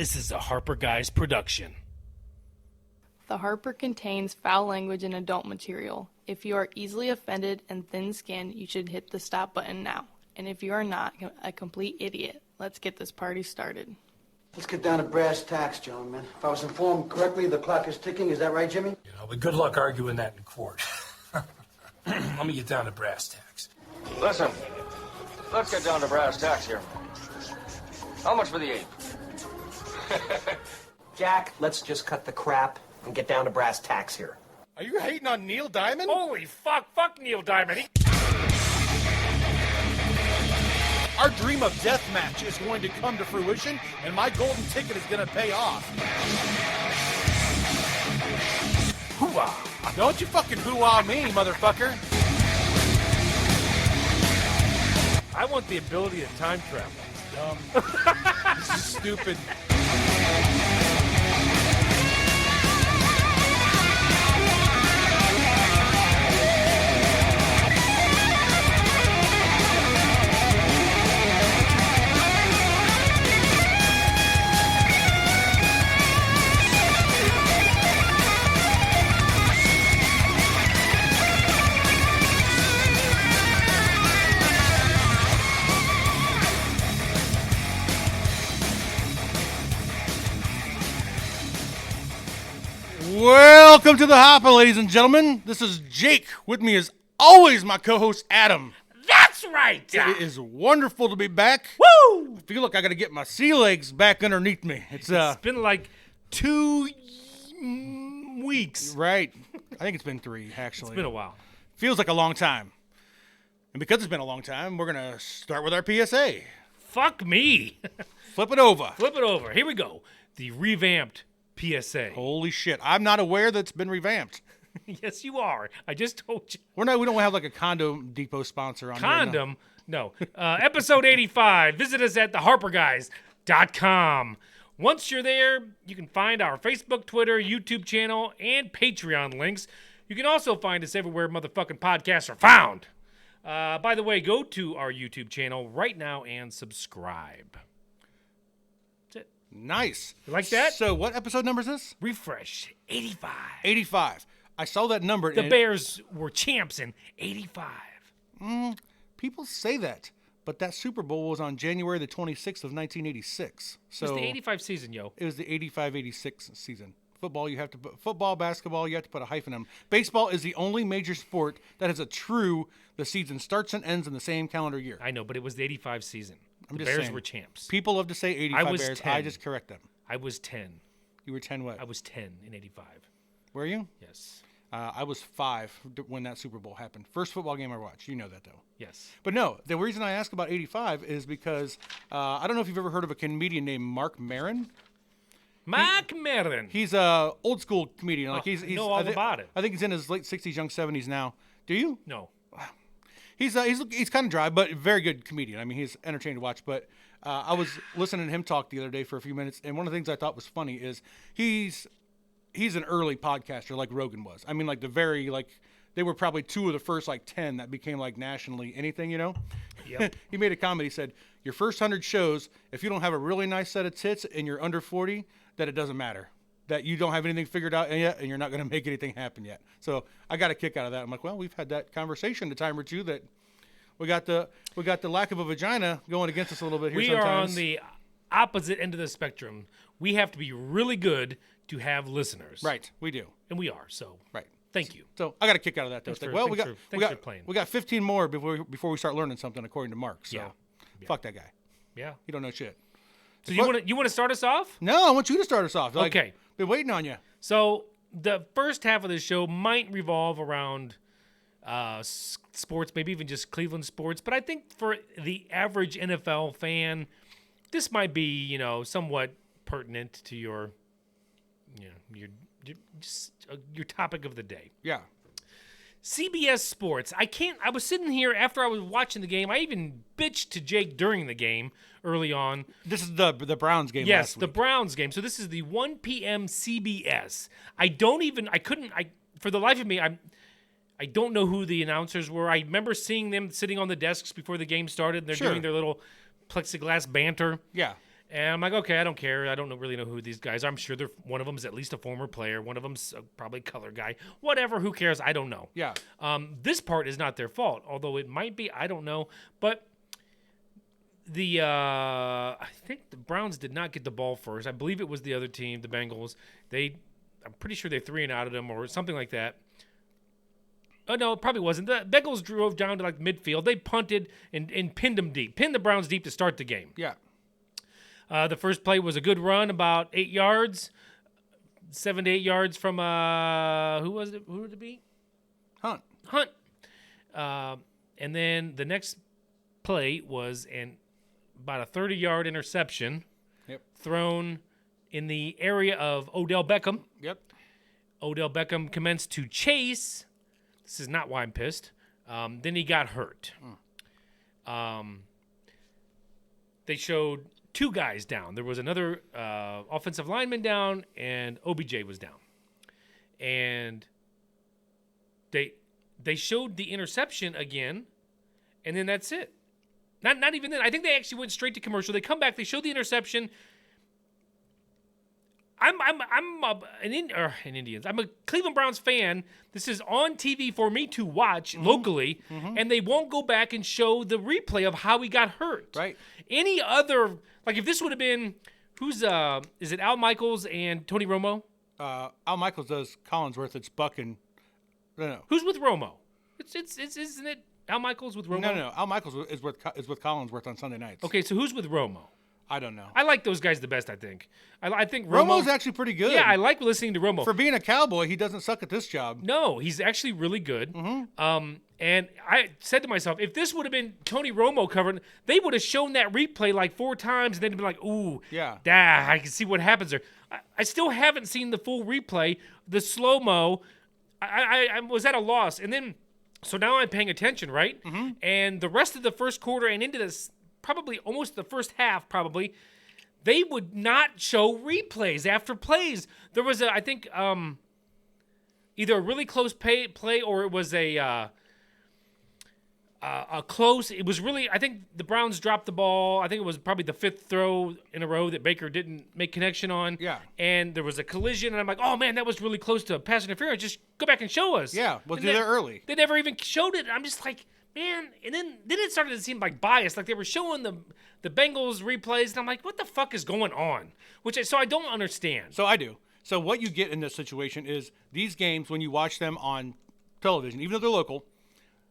This is a Harper Guys production. The Harper contains foul language and adult material. If you are easily offended and thin-skinned, you should hit the stop button now. And if you are not a complete idiot, let's get this party started. Let's get down to brass tacks, gentlemen. If I was informed correctly, the clock is ticking. Is that right, Jimmy? You know, but good luck arguing that in court. Let me get down to brass tacks. Listen, let's get down to brass tacks here. How much for the ape? Jack, let's just cut the crap and get down to brass tacks here. Are you hating on Neil Diamond? Holy fuck! Fuck Neil Diamond! Our dream of deathmatch is going to come to fruition, and my golden ticket is going to pay off. Hoo-ah! Don't you fucking hoo-ah me, motherfucker! I want the ability to time travel. This is stupid. Welcome to the Hopper, ladies and gentlemen. This is Jake. With me as always, my co-host Adam. That's right! It is wonderful to be back. Woo! I feel like I got to get my sea legs back underneath me. It's been like 2 weeks. right. I think it's been 3, actually. It's been a while. Feels like a long time. And because it's been a long time, we're going to start with our PSA. Fuck me. Flip it over. Flip it over. Here we go. The revamped PSA. Holy shit. I'm not aware that it's been revamped. Yes, you are. I just told you. We don't have like a Condom Depot sponsor on here, no. Condom? No. Episode 85. Visit us at theharperguys.com. Once you're there, you can find our Facebook, Twitter, YouTube channel, and Patreon links. You can also find us everywhere motherfucking podcasts are found. By the way, go to our YouTube channel right now and subscribe. That's it. Nice. You like that? So what episode number is this? Refresh. 85. 85. I saw that number. The Bears were champs in 85. People say that, but that Super Bowl was on January the 26th of 1986. So It was the 85 season, yo. it was the 85-86 season. Football, basketball, you have to put a hyphen in them. Baseball is the only major sport that has the season starts and ends in the same calendar year. I know, but it was the 85 season. The just Bears saying. were champs. People love to say 85 I was Bears. 10. I just correct them. I was 10. You were 10 what? I was 10 in 85. Were you? Yes. I was 5 when that Super Bowl happened. First football game I watched. You know that, though. Yes. But no, the reason I ask about 85 is because I don't know if you've ever heard of a comedian named Mark Maron. Mark Maron. He's a old school comedian. Like he's know all about it. I think he's in his late 60s, young 70s now. Do you? No. He's kind of dry, but very good comedian. I mean, he's entertaining to watch. But I was listening to him talk the other day for a few minutes, and one of the things I thought was funny is he's an early podcaster like Rogan was. I mean, like they were probably 2 of the first 10 that became like nationally anything, you know? Yep. He made a comment. He said, your first 100 shows, if you don't have a really nice set of tits and you're under 40, that it doesn't matter. That you don't have anything figured out yet and you're not going to make anything happen yet. So I got a kick out of that. I'm like, well, we've had that conversation a time or two that we got the lack of a vagina going against us a little bit here sometimes. We are on the opposite end of the spectrum. We have to be really good to have listeners. Right, we do. And we are, so. Right. Thank you. So I got a kick out of that, though. Thanks for playing. We got 15 more before we start learning something, according to Mark. So Yeah. fuck that guy. Yeah. He don't know shit. So you want to start us off? No, I want you to start us off. Okay. Been waiting on you. So the first half of the show might revolve around sports, maybe even just Cleveland sports. But I think for the average NFL fan, this might be, somewhat pertinent to your topic of the day. Yeah. CBS Sports. I was sitting here after I was watching the game. I even bitched to Jake during the game early on. This is the Browns game Yes, last week. the Browns game. So this is the 1 p.m. CBS. For the life of me, I don't know who the announcers were. I remember seeing them sitting on the desks before the game started, and they're Sure. doing their little plexiglass banter. Yeah. And I'm like, okay, I don't care. I don't really know who these guys are. I'm sure one of them is at least a former player. One of them's probably a color guy. Whatever, who cares? I don't know. Yeah. This part is not their fault, although it might be. I don't know. But I think the Browns did not get the ball first. I believe it was the other team, the Bengals. I'm pretty sure they 3-and-out of them or something like that. Oh, no, it probably wasn't. The Bengals drove down to like midfield. They punted and pinned them deep. Pinned the Browns deep to start the game. Yeah. The first play was a good run, about 8 yards, 7 to 8 yards from who was it? Who would it be? Hunt. And then the next play was about a 30-yard interception thrown in the area of Odell Beckham. Yep. Odell Beckham commenced to chase. This is not why I'm pissed. Then he got hurt. They showed 2 guys down. There was another offensive lineman down, and OBJ was down. And they showed the interception again, and then that's it. Not even then. I think they actually went straight to commercial. They come back. They showed the interception. I'm an Indians. I'm a Cleveland Browns fan. This is on TV for me to watch locally, and they won't go back and show the replay of how he got hurt. Right. Any other, like if this would have been, is it Al Michaels and Tony Romo? Al Michaels does Collinsworth. It's Buck and no. Who's with Romo? It's isn't it Al Michaels with Romo? No. Al Michaels is with Collinsworth on Sunday nights. Okay, so who's with Romo? I don't know. I like those guys the best, I think. I think Romo's actually pretty good. Yeah, I like listening to Romo. For being a Cowboy, he doesn't suck at this job. No, he's actually really good. And I said to myself, if this would have been Tony Romo covering, they would have shown that replay like 4 times, and they'd be like, ooh, yeah, I can see what happens there. I still haven't seen the full replay, the slow-mo. I was at a loss. And then, so now I'm paying attention, right? And the rest of the first quarter and into this, probably almost the first half, they would not show replays after plays. There was I think either a really close play or it was a close. It was really, I think the Browns dropped the ball. I think it was probably the 5th throw in a row that Baker didn't make connection on. Yeah. And there was a collision, and I'm like, oh man, that was really close to pass interference. Just go back and show us. Yeah, we'll do that early. They never even showed it. I'm just like, man, and then it started to seem like biased, like they were showing the Bengals replays, and I'm like, what the fuck is going on? So I don't understand. So I do. So what you get in this situation is these games, when you watch them on television, even though they're local,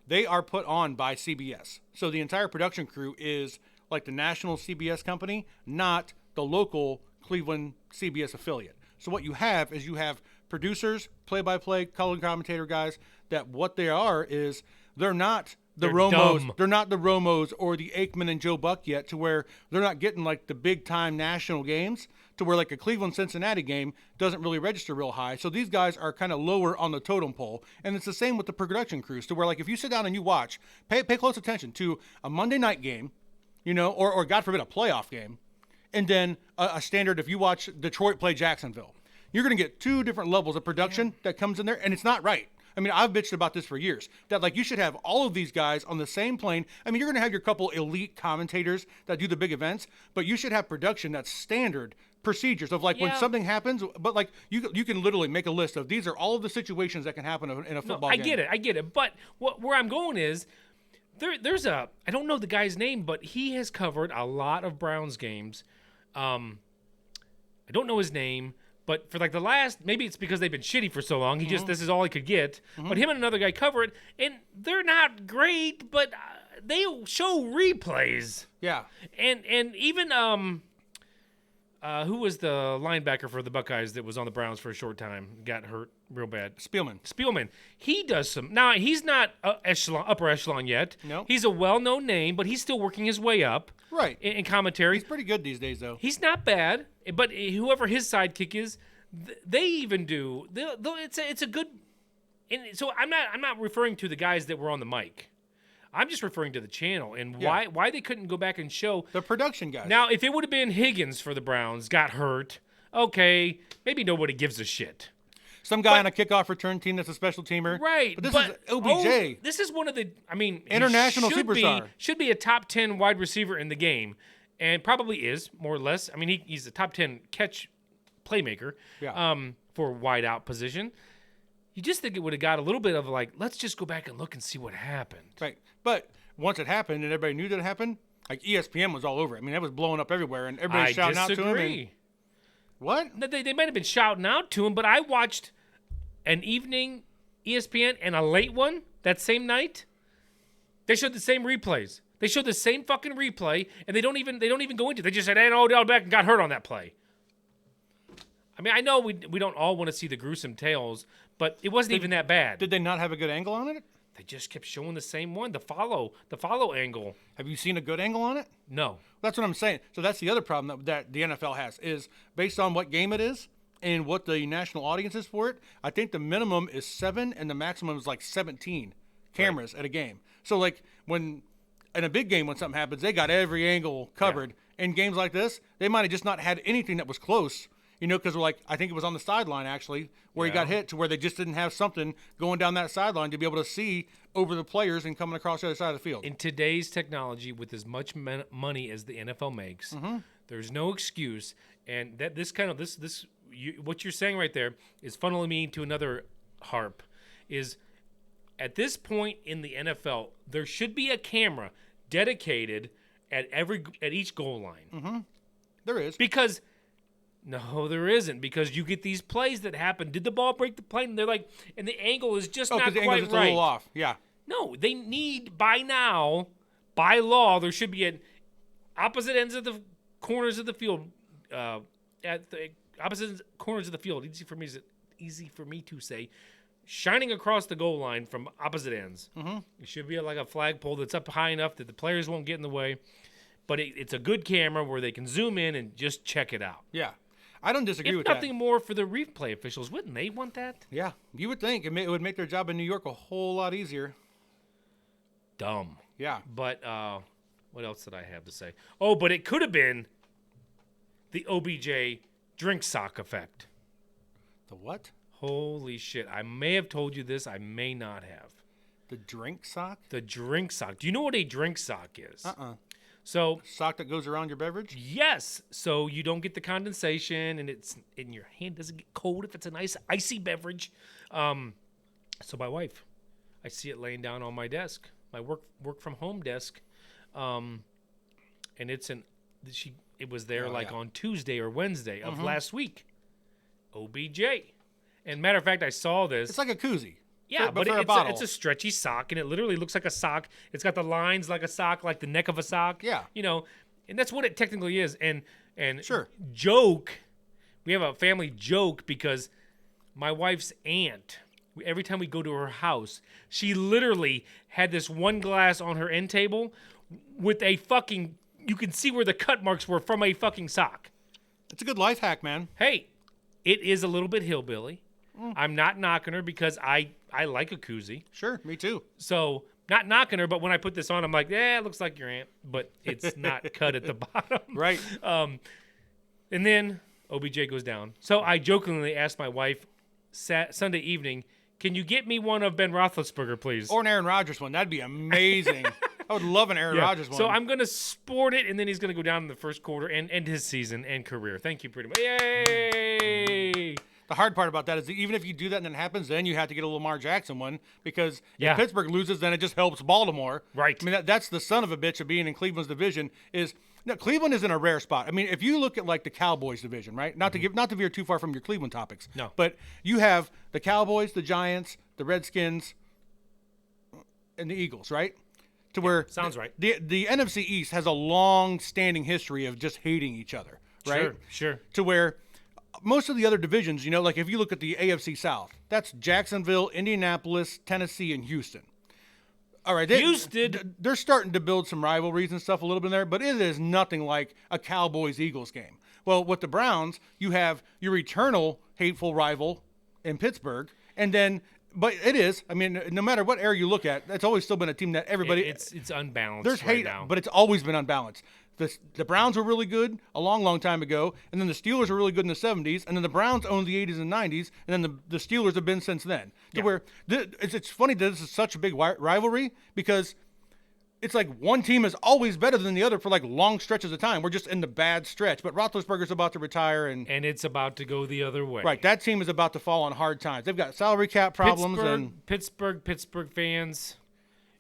they are put on by CBS. So the entire production crew is like the national CBS company, not the local Cleveland CBS affiliate. So what you have is producers, play-by-play, color commentator guys, that what they are is they're not they're Romos. Dumb. They're not the Romos or the Aikman and Joe Buck yet, to where they're not getting like the big time national games, to where like a Cleveland-Cincinnati game doesn't really register real high. So these guys are kind of lower on the totem pole. And it's the same with the production crews, to where like if you sit down and you watch, pay close attention to a Monday night game, or God forbid a playoff game, and then a standard if you watch Detroit play Jacksonville. You're going to get 2 different levels of production that comes in there, and it's not right. I mean, I've bitched about this for years, that like you should have all of these guys on the same plane. I mean, you're going to have your couple elite commentators that do the big events, but you should have production that's standard procedures of like when something happens, but like you can literally make a list of these are all of the situations that can happen in a football game. I get it. But where I'm going is there's I don't know the guy's name, but he has covered a lot of Browns games. I don't know his name. But for like the last, maybe it's because they've been shitty for so long. This is all he could get. But him and another guy cover it, and they're not great, but they show replays. Yeah. And even who was the linebacker for the Buckeyes that was on the Browns for a short time, got hurt real bad? Spielman. He does some. Now he's not upper echelon yet. No. He's a well-known name, but he's still working his way up. Right. In commentary. He's pretty good these days, though. He's not bad, but whoever his sidekick is, they even do. It's a good. And so I'm not referring to the guys that were on the mic. I'm just referring to the channel and why they couldn't go back and show the production guys. Now, if it would have been Higgins for the Browns got hurt, okay, maybe nobody gives a shit. Some guy on a kickoff return team that's a special teamer. Right. But this is OBJ. This is one of the, international superstar. Should be a top 10 wide receiver in the game. and probably is more or less. I mean, he's a top 10 catch playmaker for wide out position. You just think it would have got a little bit of like, let's just go back and look and see what happened. Right. But once it happened and everybody knew that it happened, like ESPN was all over it. I mean, it was blowing up everywhere and everybody shouting out to him. And, what? They might have been shouting out to him, but I watched an evening ESPN and a late one that same night. They showed the same replays. They showed the same fucking replay, and they don't even go into it. They just said, "Hey, Odell Beckham got hurt on that play." I mean, I know we don't all want to see the gruesome tales, but it wasn't even that bad. Did they not have a good angle on it? They just kept showing the same one, the follow angle. Have you seen a good angle on it? No. That's what I'm saying. So that's the other problem that the NFL has is based on what game it is and what the national audience is for it. I think the minimum is 7 and the maximum is like 17 cameras at a game. So like when in a big game when something happens, they got every angle covered. Yeah. In games like this, they might have just not had anything that was close. You know, because like I think it was on the sideline actually where he got hit to where they just didn't have something going down that sideline to be able to see over the players and coming across the other side of the field. In today's technology, with as much money as the NFL makes, there's no excuse. And that what you're saying right there is funneling me to another harp. Is at this point in the NFL, there should be a camera dedicated at each goal line. There is because. No, there isn't, because you get these plays that happen. Did the ball break the plane? And they're like, and the angle is just not the quite angle's just right. a little off. Yeah. No, they need by law, there should be at opposite ends of the corners of the field, at the opposite corners of the field. Easy for me to say, shining across the goal line from opposite ends. It should be like a flagpole that's up high enough that the players won't get in the way. But it's a good camera where they can zoom in and just check it out. Yeah. I don't disagree with that. If nothing more for the replay officials, wouldn't they want that? Yeah, you would think it would make their job in New York a whole lot easier. Dumb. Yeah. But what else did I have to say? Oh, but it could have been the OBJ drink sock effect. The what? Holy shit. I may have told you this. I may not have. The drink sock? The drink sock. Do you know what a drink sock is? So sock that goes around your beverage? Yes. So you don't get the condensation and it's in your hand doesn't get cold if it's a nice icy beverage. So my wife, I see it laying down on my desk, my work from home desk. And it was there on Tuesday or Wednesday of last week. OBJ. And matter of fact, I saw this. It's like a koozie. Yeah, but it's a stretchy sock, and it literally looks like a sock. It's got the lines like a sock, like the neck of a sock. Yeah. You know, and that's what it technically is. And sure. Joke, we have a family joke because my wife's aunt, every time we go to her house, she literally had this one glass on her end table with a fucking, you can see where the cut marks were from a fucking sock. It's a good life hack, man. Hey, it is a little bit hillbilly. I'm not knocking her because I like a koozie. Sure, me too. So, not knocking her, but when I put this on, I'm like, it looks like your aunt, but it's not cut at the bottom. Right. And then OBJ goes down. So I jokingly asked my wife Sunday evening, can you get me one of Ben Roethlisberger, please? Or an Aaron Rodgers one. That'd be amazing. I would love an Aaron Rodgers one. So I'm going to sport it, and then he's going to go down in the first quarter and end his season and career. Thank you pretty much. Yay! The hard part about that is that even if you do that and it happens, then you have to get a Lamar Jackson one because if Pittsburgh loses, then it just helps Baltimore. Right. I mean, that's the son of a bitch of being in Cleveland's division is Cleveland is in a rare spot. I mean, if you look at like the Cowboys division, right? Not to veer too far from your Cleveland topics. No. But you have the Cowboys, the Giants, the Redskins, and the Eagles, right? To where sounds right. The NFC East has a long-standing history of just hating each other, right? Sure. To where most of the other divisions, you know, like if you look at the AFC South, that's Jacksonville, Indianapolis, Tennessee, and Houston. All right, they're starting to build some rivalries and stuff a little bit there, but it is nothing like a Cowboys-Eagles game. Well, with the Browns, you have your eternal hateful rival in Pittsburgh, and then, but it is, I mean, no matter what era you look at, it's always still been a team that everybody. It's unbalanced. There's hate now, but it's always been unbalanced. The Browns were really good a long time ago, and then the Steelers were really good in the 70s, and then the Browns owned the 80s and 90s, and then the Steelers have been since then. To where it's funny that this is such a big rivalry because it's like one team is always better than the other for like long stretches of time. We're just in the bad stretch. But Roethlisberger's about to retire, and it's about to go the other way. right, that team is about to fall on hard times. They've got salary cap problems, Pittsburgh fans,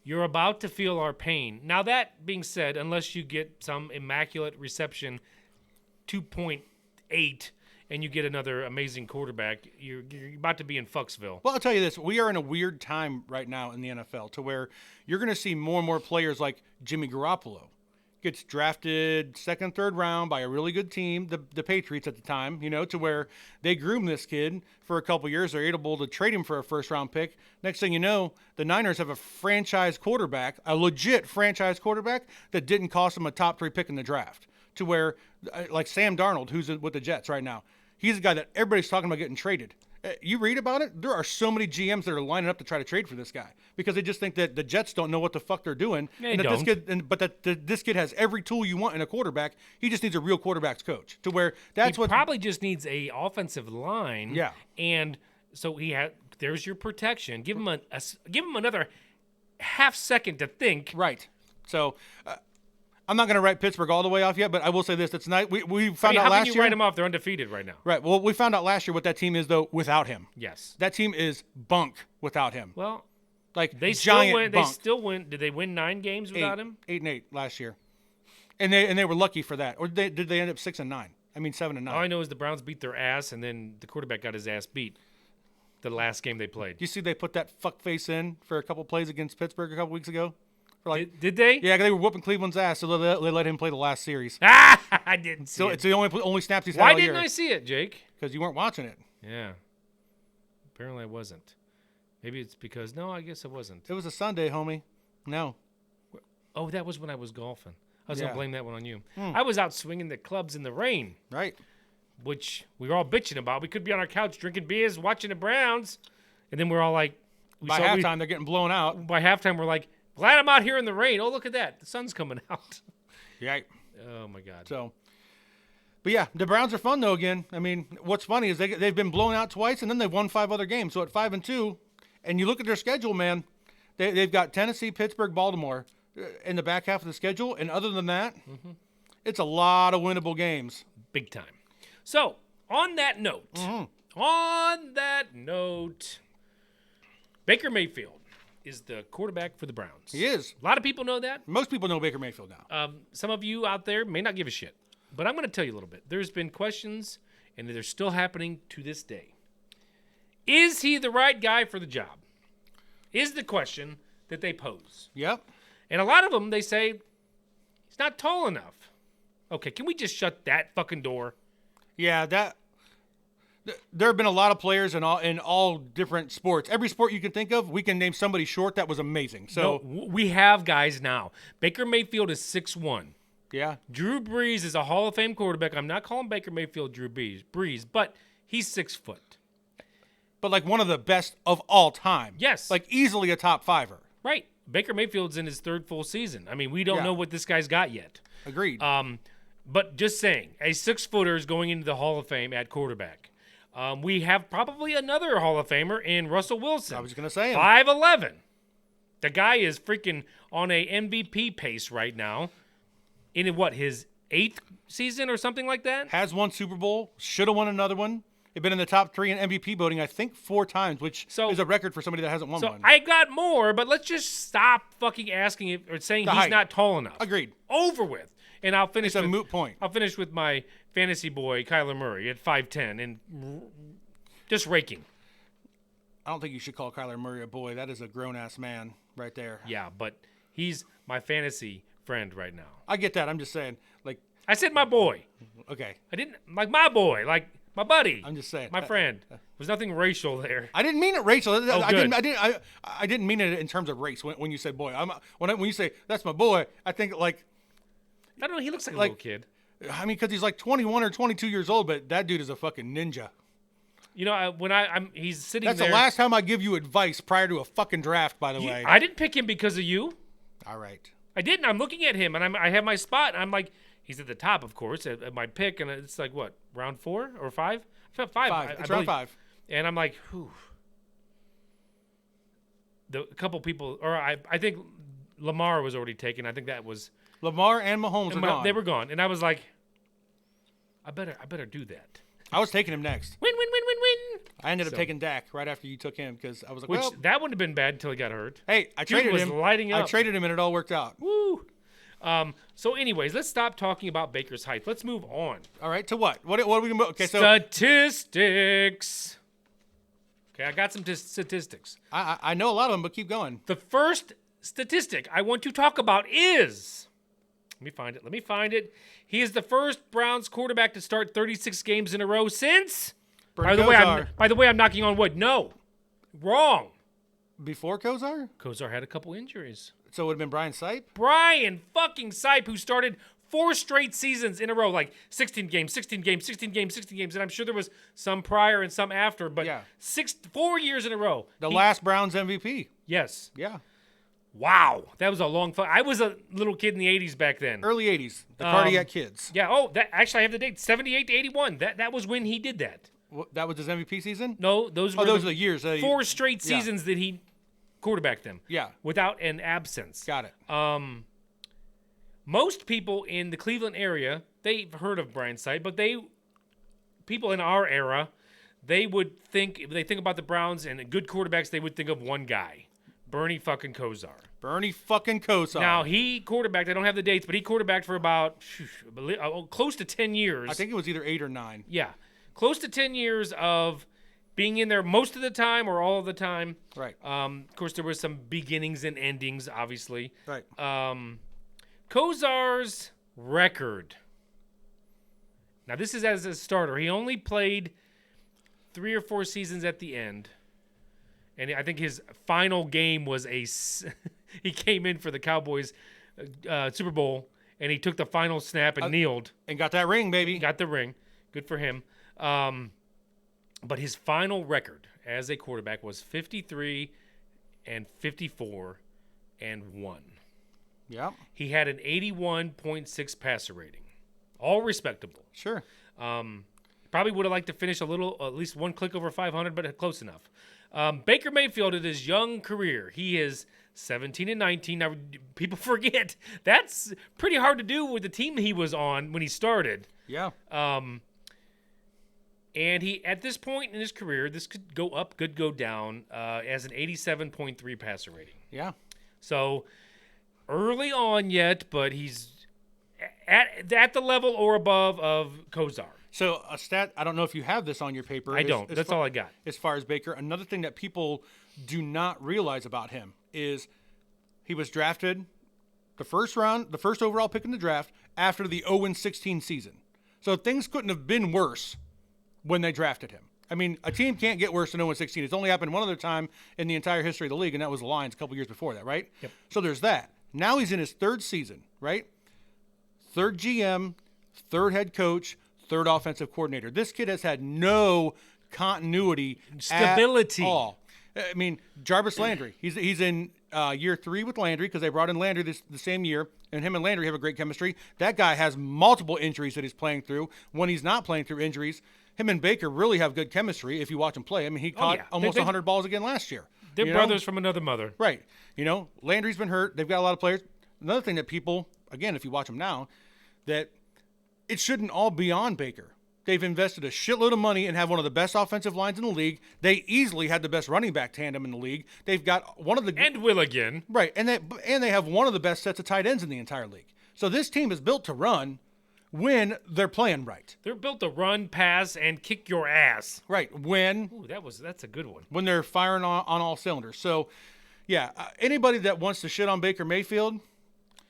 you're about to feel our pain. Now that being said, unless you get some immaculate reception, 2.8, and you get another amazing quarterback, you're about to be in Fucksville. Well, I'll tell you this. We are in a weird time right now in the NFL to where you're going to see more and more players like Jimmy Garoppolo. Gets drafted second, third round by a really good team, the Patriots at the time, to where they groom this kid for a couple years. They're able to trade him for a first-round pick. Next thing you know, the Niners have a franchise quarterback, a legit franchise quarterback that didn't cost them a top 3 pick in the draft, to where, like Sam Darnold, who's with the Jets right now, he's a guy that everybody's talking about getting traded. You read about it, there are so many GMs that are lining up to try to trade for this guy because they just think that the Jets don't know what the fuck they're doing. This kid has every tool you want in a quarterback. He just needs a real quarterback's coach to where he probably just needs a offensive line. Yeah. And so there's your protection. Give him another half second to think. Right. So I'm not going to write Pittsburgh all the way off yet, but I will say this: it's nice. We found out how last can you year. write them off? They're undefeated right now. Right. Well, we found out last year what that team is though without him. Yes. That team is bunk without him. Well, like they giant still win. bunk. They still win. Did they win 9 games without him? 8-8 last year, and they were lucky for that. Or did they end up 6-9? I mean 7-9. All I know is the Browns beat their ass, and then the quarterback got his ass beat the last game they played. You see, they put that fuck face in for a couple plays against Pittsburgh a couple weeks ago. Did they? Yeah, they were whooping Cleveland's ass, so they let him play the last series. I didn't see it. It's the only snaps he's had Why all year. didn't I see it, Jake? Because you weren't watching it. Yeah. Apparently I wasn't. Maybe it's because I guess I wasn't. It was a Sunday, homie. No. Oh, that was when I was golfing. I was Yeah. gonna blame that one on you. I was out swinging the clubs in the rain, Right. which we were all bitching about. We could be on our couch drinking beers, watching the Browns, and then we're all like, By halftime, they're getting blown out. By halftime, we're like, glad I'm out here in the rain. Oh, look at that. The sun's coming out. Yeah. Oh, my God. So, but yeah, the Browns are fun, though, again. I mean, what's funny is they've been blown out twice, and then they've won 5 other games. So at 5-2, and you look at their schedule, man, they've got Tennessee, Pittsburgh, Baltimore in the back half of the schedule. And other than that, it's a lot of winnable games. Big time. So, on that note, Baker Mayfield is the quarterback for the Browns. He is. A lot of people know that. Most people know Baker Mayfield now. Some of you out there may not give a shit, but I'm going to tell you a little bit. There's been questions, and they're still happening to this day. Is he the right guy for the job? Is the question that they pose. Yep. And a lot of them, they say, he's not tall enough. Okay, can we just shut that fucking door? Yeah, there have been a lot of players in all different sports. Every sport you can think of, we can name somebody short that was amazing. So we have guys now. Baker Mayfield is 6'1". Yeah. Drew Brees is a Hall of Fame quarterback. I'm not calling Baker Mayfield Drew Brees, but he's 6 foot. But like one of the best of all time. Yes. Like easily a top 5er. Right. Baker Mayfield's in his 3rd full season. I mean, we don't know what this guy's got yet. Agreed. But just saying, a 6-footer is going into the Hall of Fame at quarterback. We have probably another Hall of Famer in Russell Wilson. I was going to say him. 5'11". The guy is freaking on a MVP pace right now. In his 8th season or something like that? Has won Super Bowl. Should have won another one. They've been in the top 3 in MVP voting, I think, 4 times, which is a record for somebody that hasn't won one. I got more, but let's just stop fucking asking it or saying he's not tall enough. Agreed. Over with. And I'll finish. It's a moot point. I'll finish with my fantasy boy Kyler Murray at 5'10" and just raking. I don't think you should call Kyler Murray a boy. That is a grown-ass man right there. Yeah, but he's my fantasy friend right now. I get that. I'm just saying. Like I said my boy. Okay. I didn't like my boy, like my buddy. I'm just saying. My friend. There's nothing racial there. I didn't mean it racial. Oh, I good. didn't mean it in terms of race when you said boy. When you say that's my boy, I think like I don't know. He looks like a little kid. I mean, because he's like 21 or 22 years old, but that dude is a fucking ninja. You know, when he's sitting That's there. the last time I give you advice prior to a fucking draft, by the way. I didn't pick him because of you. All right. I didn't. I'm looking at him, and I have my spot, and I'm like, he's at the top, of course, at my pick, and it's like, what, round 4 or 5? 5. It's round 5. And I'm like, whew. A couple people, or I think Lamar was already taken. I think that was Lamar and Mahomes are gone. They were gone, and I was like, I better do that. I was taking him next. Win. I ended up taking Dak right after you took him because I was like, Which well, that wouldn't have been bad until he got hurt. hey, I Dude traded was him. lighting up. I traded him and it all worked out. Woo. So, anyways, let's stop talking about Baker's height. Let's move on. All right, to what? What are we going to Okay, so Statistics. Okay, I got some statistics. I know a lot of them, but keep going. The first statistic I want to talk about is, let me find it. He is the first Browns quarterback to start 36 games in a row since. By the way, I'm knocking on wood. No, wrong. Before Kozar? Kozar had a couple injuries. So it would have been Brian Sipe? Brian fucking Sipe, who started 4 straight seasons in a row, like 16 games, and I'm sure there was some prior and some after, but Yeah. 4 years in a row. The last Browns MVP. Yes. Yeah. Wow, that was a long fun. I was a little kid in the 80s back then. Early 80s. The Cardiac Kids. Yeah. Oh, that actually I have the date. 78 to 81. That was when he did that. That was his MVP season? No, those were are the years. 4 straight seasons that he quarterbacked them. Yeah. Without an absence. Got it. Most people in the Cleveland area, they've heard of Brian Sipe, but people in our era, they think about the Browns and good quarterbacks, they would think of one guy, Bernie fucking Kosar. Bernie fucking Kosar. Now, he quarterbacked, I don't have the dates, but he quarterbacked for about close to 10 years. I think it was either 8 or 9. Yeah. Close to 10 years of being in there most of the time or all of the time. Right. Of course, there was some beginnings and endings, obviously. Right. Kozar's record. Now, this is as a starter. He only played 3 or 4 seasons at the end. And I think his final game was he came in for the Cowboys Super Bowl, and he took the final snap and kneeled. And got that ring, baby. Got the ring. Good for him. But his final record as a quarterback was 53 and 54 and 1. Yeah. He had an 81.6 passer rating. All respectable. Sure. Probably would have liked to finish at least one click over 500, but close enough. Baker Mayfield in his young career, he is 17 and 19. Now, people forget that's pretty hard to do with the team he was on when he started. Yeah. And he, at this point in his career, this could go up, could go down, as an 87.3 passer rating. Yeah. So early on yet, but he's at the level or above of Kosar. So a stat, I don't know if you have this on your paper. I don't. That's all I got. As far as Baker, another thing that people do not realize about him is he was drafted the first overall pick in the draft after the 0-16 season. So things couldn't have been worse when they drafted him. I mean, a team can't get worse than 0-16. It's only happened one other time in the entire history of the league, and that was the Lions a couple years before that, right? Yep. So there's that. Now he's in his 3rd season, right? 3rd GM, 3rd head coach, 3rd offensive coordinator. This kid has had no continuity, stability at all. I mean, Jarvis Landry. He's in year 3 with Landry because they brought in Landry the same year, and him and Landry have a great chemistry. That guy has multiple injuries that he's playing through. When he's not playing through injuries, him and Baker really have good chemistry if you watch him play. I mean, he caught almost 100 balls again last year. They're brothers from another mother. Right. Landry's been hurt. They've got a lot of players. Another thing that people, again, if you watch them now, that it shouldn't all be on Baker. They've invested a shitload of money and have one of the best offensive lines in the league. They easily had the best running back tandem in the league. They've got one of the and will again. Right, and they have one of the best sets of tight ends in the entire league. So this team is built to run when they're playing right. They're built to run, pass, and kick your ass. Right, that's a good one. When they're firing on all cylinders. So, yeah, anybody that wants to shit on Baker Mayfield,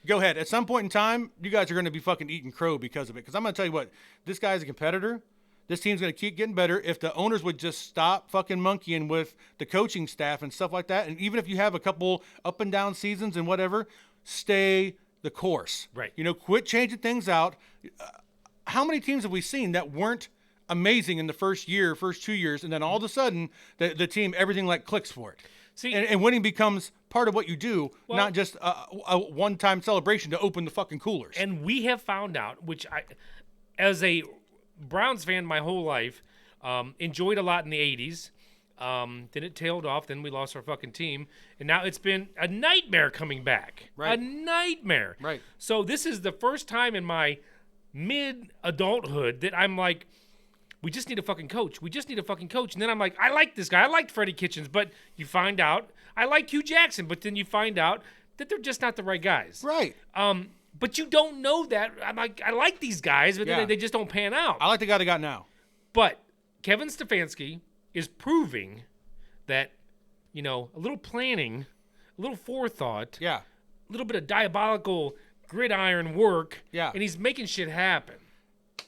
go ahead. At some point in time, you guys are going to be fucking eating crow because of it. Because I'm going to tell you what, this guy's a competitor. This team's going to keep getting better. If the owners would just stop fucking monkeying with the coaching staff and stuff like that, and even if you have a couple up and down seasons and whatever, stay the course. Right. Quit changing things out. How many teams have we seen that weren't amazing in the first 2 years, and then all of a sudden the team, everything like clicks for it? See, and winning becomes part of what you do, not just a one-time celebration to open the fucking coolers. And we have found out, which I, as a Browns fan my whole life, enjoyed a lot in the 80s. Then it tailed off. Then we lost our fucking team. And now it's been a nightmare coming back. Right. A nightmare. Right. So this is the first time in my mid-adulthood that I'm like, we just need a fucking coach. We just need a fucking coach. And then I'm like, I like this guy. I liked Freddie Kitchens. But you find out, I like Hugh Jackson. But then you find out that they're just not the right guys. Right. But you don't know that. I'm like, I like these guys, but Yeah. then they just don't pan out. I like the guy they got now. But Kevin Stefanski is proving that, a little planning, a little forethought, Yeah. a little bit of diabolical gridiron work, Yeah. and he's making shit happen.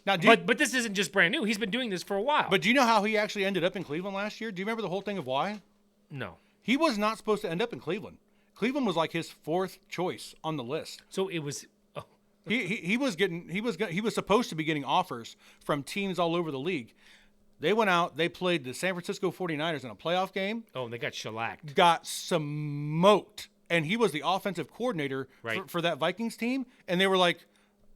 Now, But this isn't just brand new. He's been doing this for a while. But do you know how he actually ended up in Cleveland last year? Do you remember the whole thing of why? No. He was not supposed to end up in Cleveland. Cleveland was like his fourth choice on the list. So it was. Oh, He was supposed to be getting offers from teams all over the league. They went out, they played the San Francisco 49ers in a playoff game, and they got shellacked. got smoked, and he was the offensive coordinator Right. for that Vikings team, and they were like,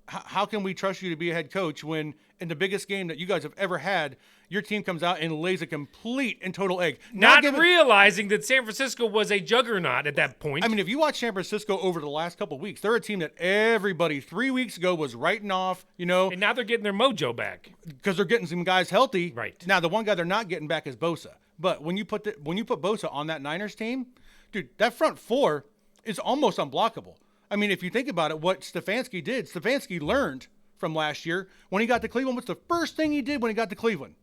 how can we trust you to be a head coach when in the biggest game that you guys have ever had, your team comes out and lays a complete and total egg? Not realizing that San Francisco was a juggernaut at that point. I mean, if you watch San Francisco over the last couple of weeks, they're a team that everybody 3 weeks ago was writing off, and now they're getting their mojo back. because they're getting some guys healthy. Right. Now, the one guy they're not getting back is Bosa. But when you put Bosa on that Niners team, dude, that front four is almost unblockable. I mean, if you think about it, what Stefanski learned from last year when he got to Cleveland. What's the first thing he did when he got to Cleveland?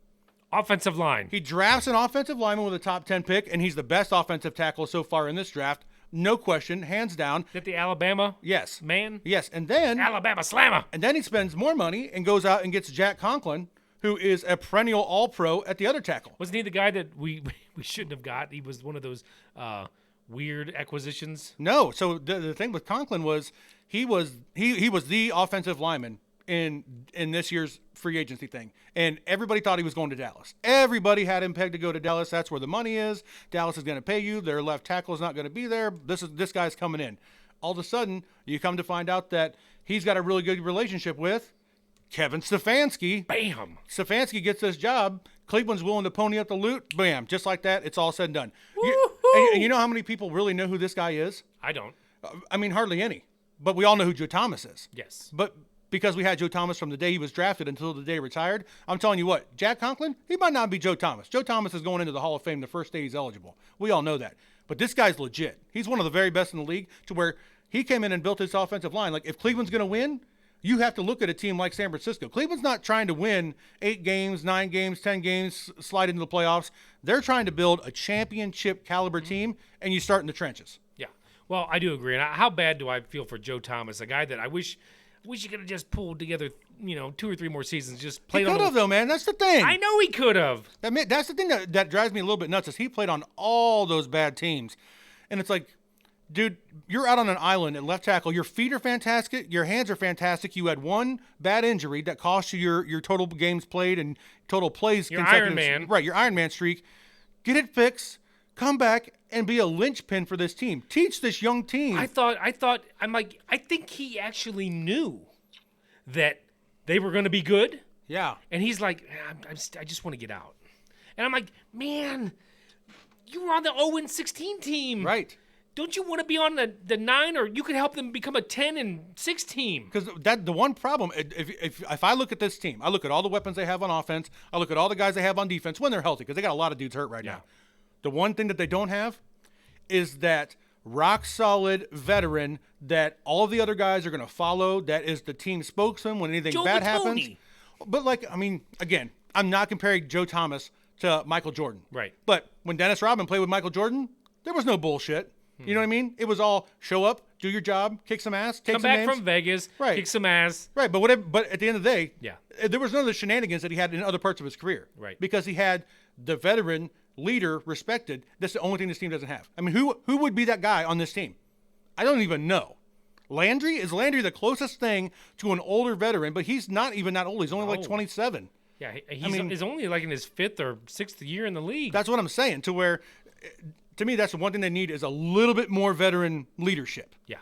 Offensive line. He drafts an offensive lineman with a top 10 pick, and he's the best offensive tackle so far in this draft. No question, hands down. That the Alabama Yes. man? Yes, and then Alabama slammer. And then he spends more money and goes out and gets Jack Conklin, who is a perennial All-Pro at the other tackle. Wasn't he the guy that we shouldn't have got? He was one of those weird acquisitions. No. So the thing with Conklin was he was the offensive lineman in this year's free agency thing, and everybody thought he was going to Dallas. Everybody had him pegged to go to Dallas. That's where the money is. Dallas is going to pay you. Their left tackle is not going to be there. This guy's coming in. All of a sudden, you come to find out that he's got a really good relationship with Kevin Stefanski. Bam. Stefanski gets this job. Cleveland's willing to pony up the loot. Bam. Just like that, it's all said and done. And you know how many people really know who this guy is? I don't. I mean, hardly any. But we all know who Joe Thomas is. Yes. But because we had Joe Thomas from the day he was drafted until the day he retired, I'm telling you what, Jack Conklin, he might not be Joe Thomas. Joe Thomas is going into the Hall of Fame the first day he's eligible. We all know that. But this guy's legit. He's one of the very best in the league, to where he came in and built his offensive line. Like, if Cleveland's going to win, you have to look at a team like San Francisco. Cleveland's not trying to win 8 games, 9 games, 10 games, slide into the playoffs. They're trying to build a championship caliber team, and you start in the trenches. Yeah. Well, I do agree. And how bad do I feel for Joe Thomas, a guy that I wish he could have just pulled together, 2 or 3 more seasons, just played He on. could have, though, man. That's the thing. I know he could have. That's the thing that drives me a little bit nuts, is he played on all those bad teams. And it's like, dude, you're out on an island at left tackle. Your feet are fantastic. Your hands are fantastic. You had one bad injury that cost you your total games played and total plays. Your Iron Man. Right, your Iron Man streak. Get it fixed. Come back and be a linchpin for this team. Teach this young team. I think he actually knew that they were going to be good. Yeah. And he's like, I just want to get out. And I'm like, man, you were on the 0-16 team. Right. Don't you want to be on the 9, or you could help them become a 10-6 team? Because the one problem, if I look at this team, I look at all the weapons they have on offense, I look at all the guys they have on defense when they're healthy, because they got a lot of dudes hurt right now. The one thing that they don't have is that rock-solid veteran that all of the other guys are going to follow, that is the team spokesman when anything Joe bad Vitone. happens. But, again, I'm not comparing Joe Thomas to Michael Jordan. Right. But when Dennis Rodman played with Michael Jordan, there was no bullshit. You know what I mean? It was all show up, do your job, kick some ass, take Come some back names. from Vegas, Right. kick some ass. Right, but at the end of the day, Yeah. there was none of the shenanigans that he had in other parts of his career. Right. Because he had the veteran leader respected. That's the only thing this team doesn't have. I mean, who would be that guy on this team? I don't even know. Landry? Is Landry the closest thing to an older veteran? But he's not even that old. He's only like 27. Yeah, he's only like in his 5th or 6th year in the league. That's what I'm saying. To me, that's the one thing they need, is a little bit more veteran leadership. Yeah.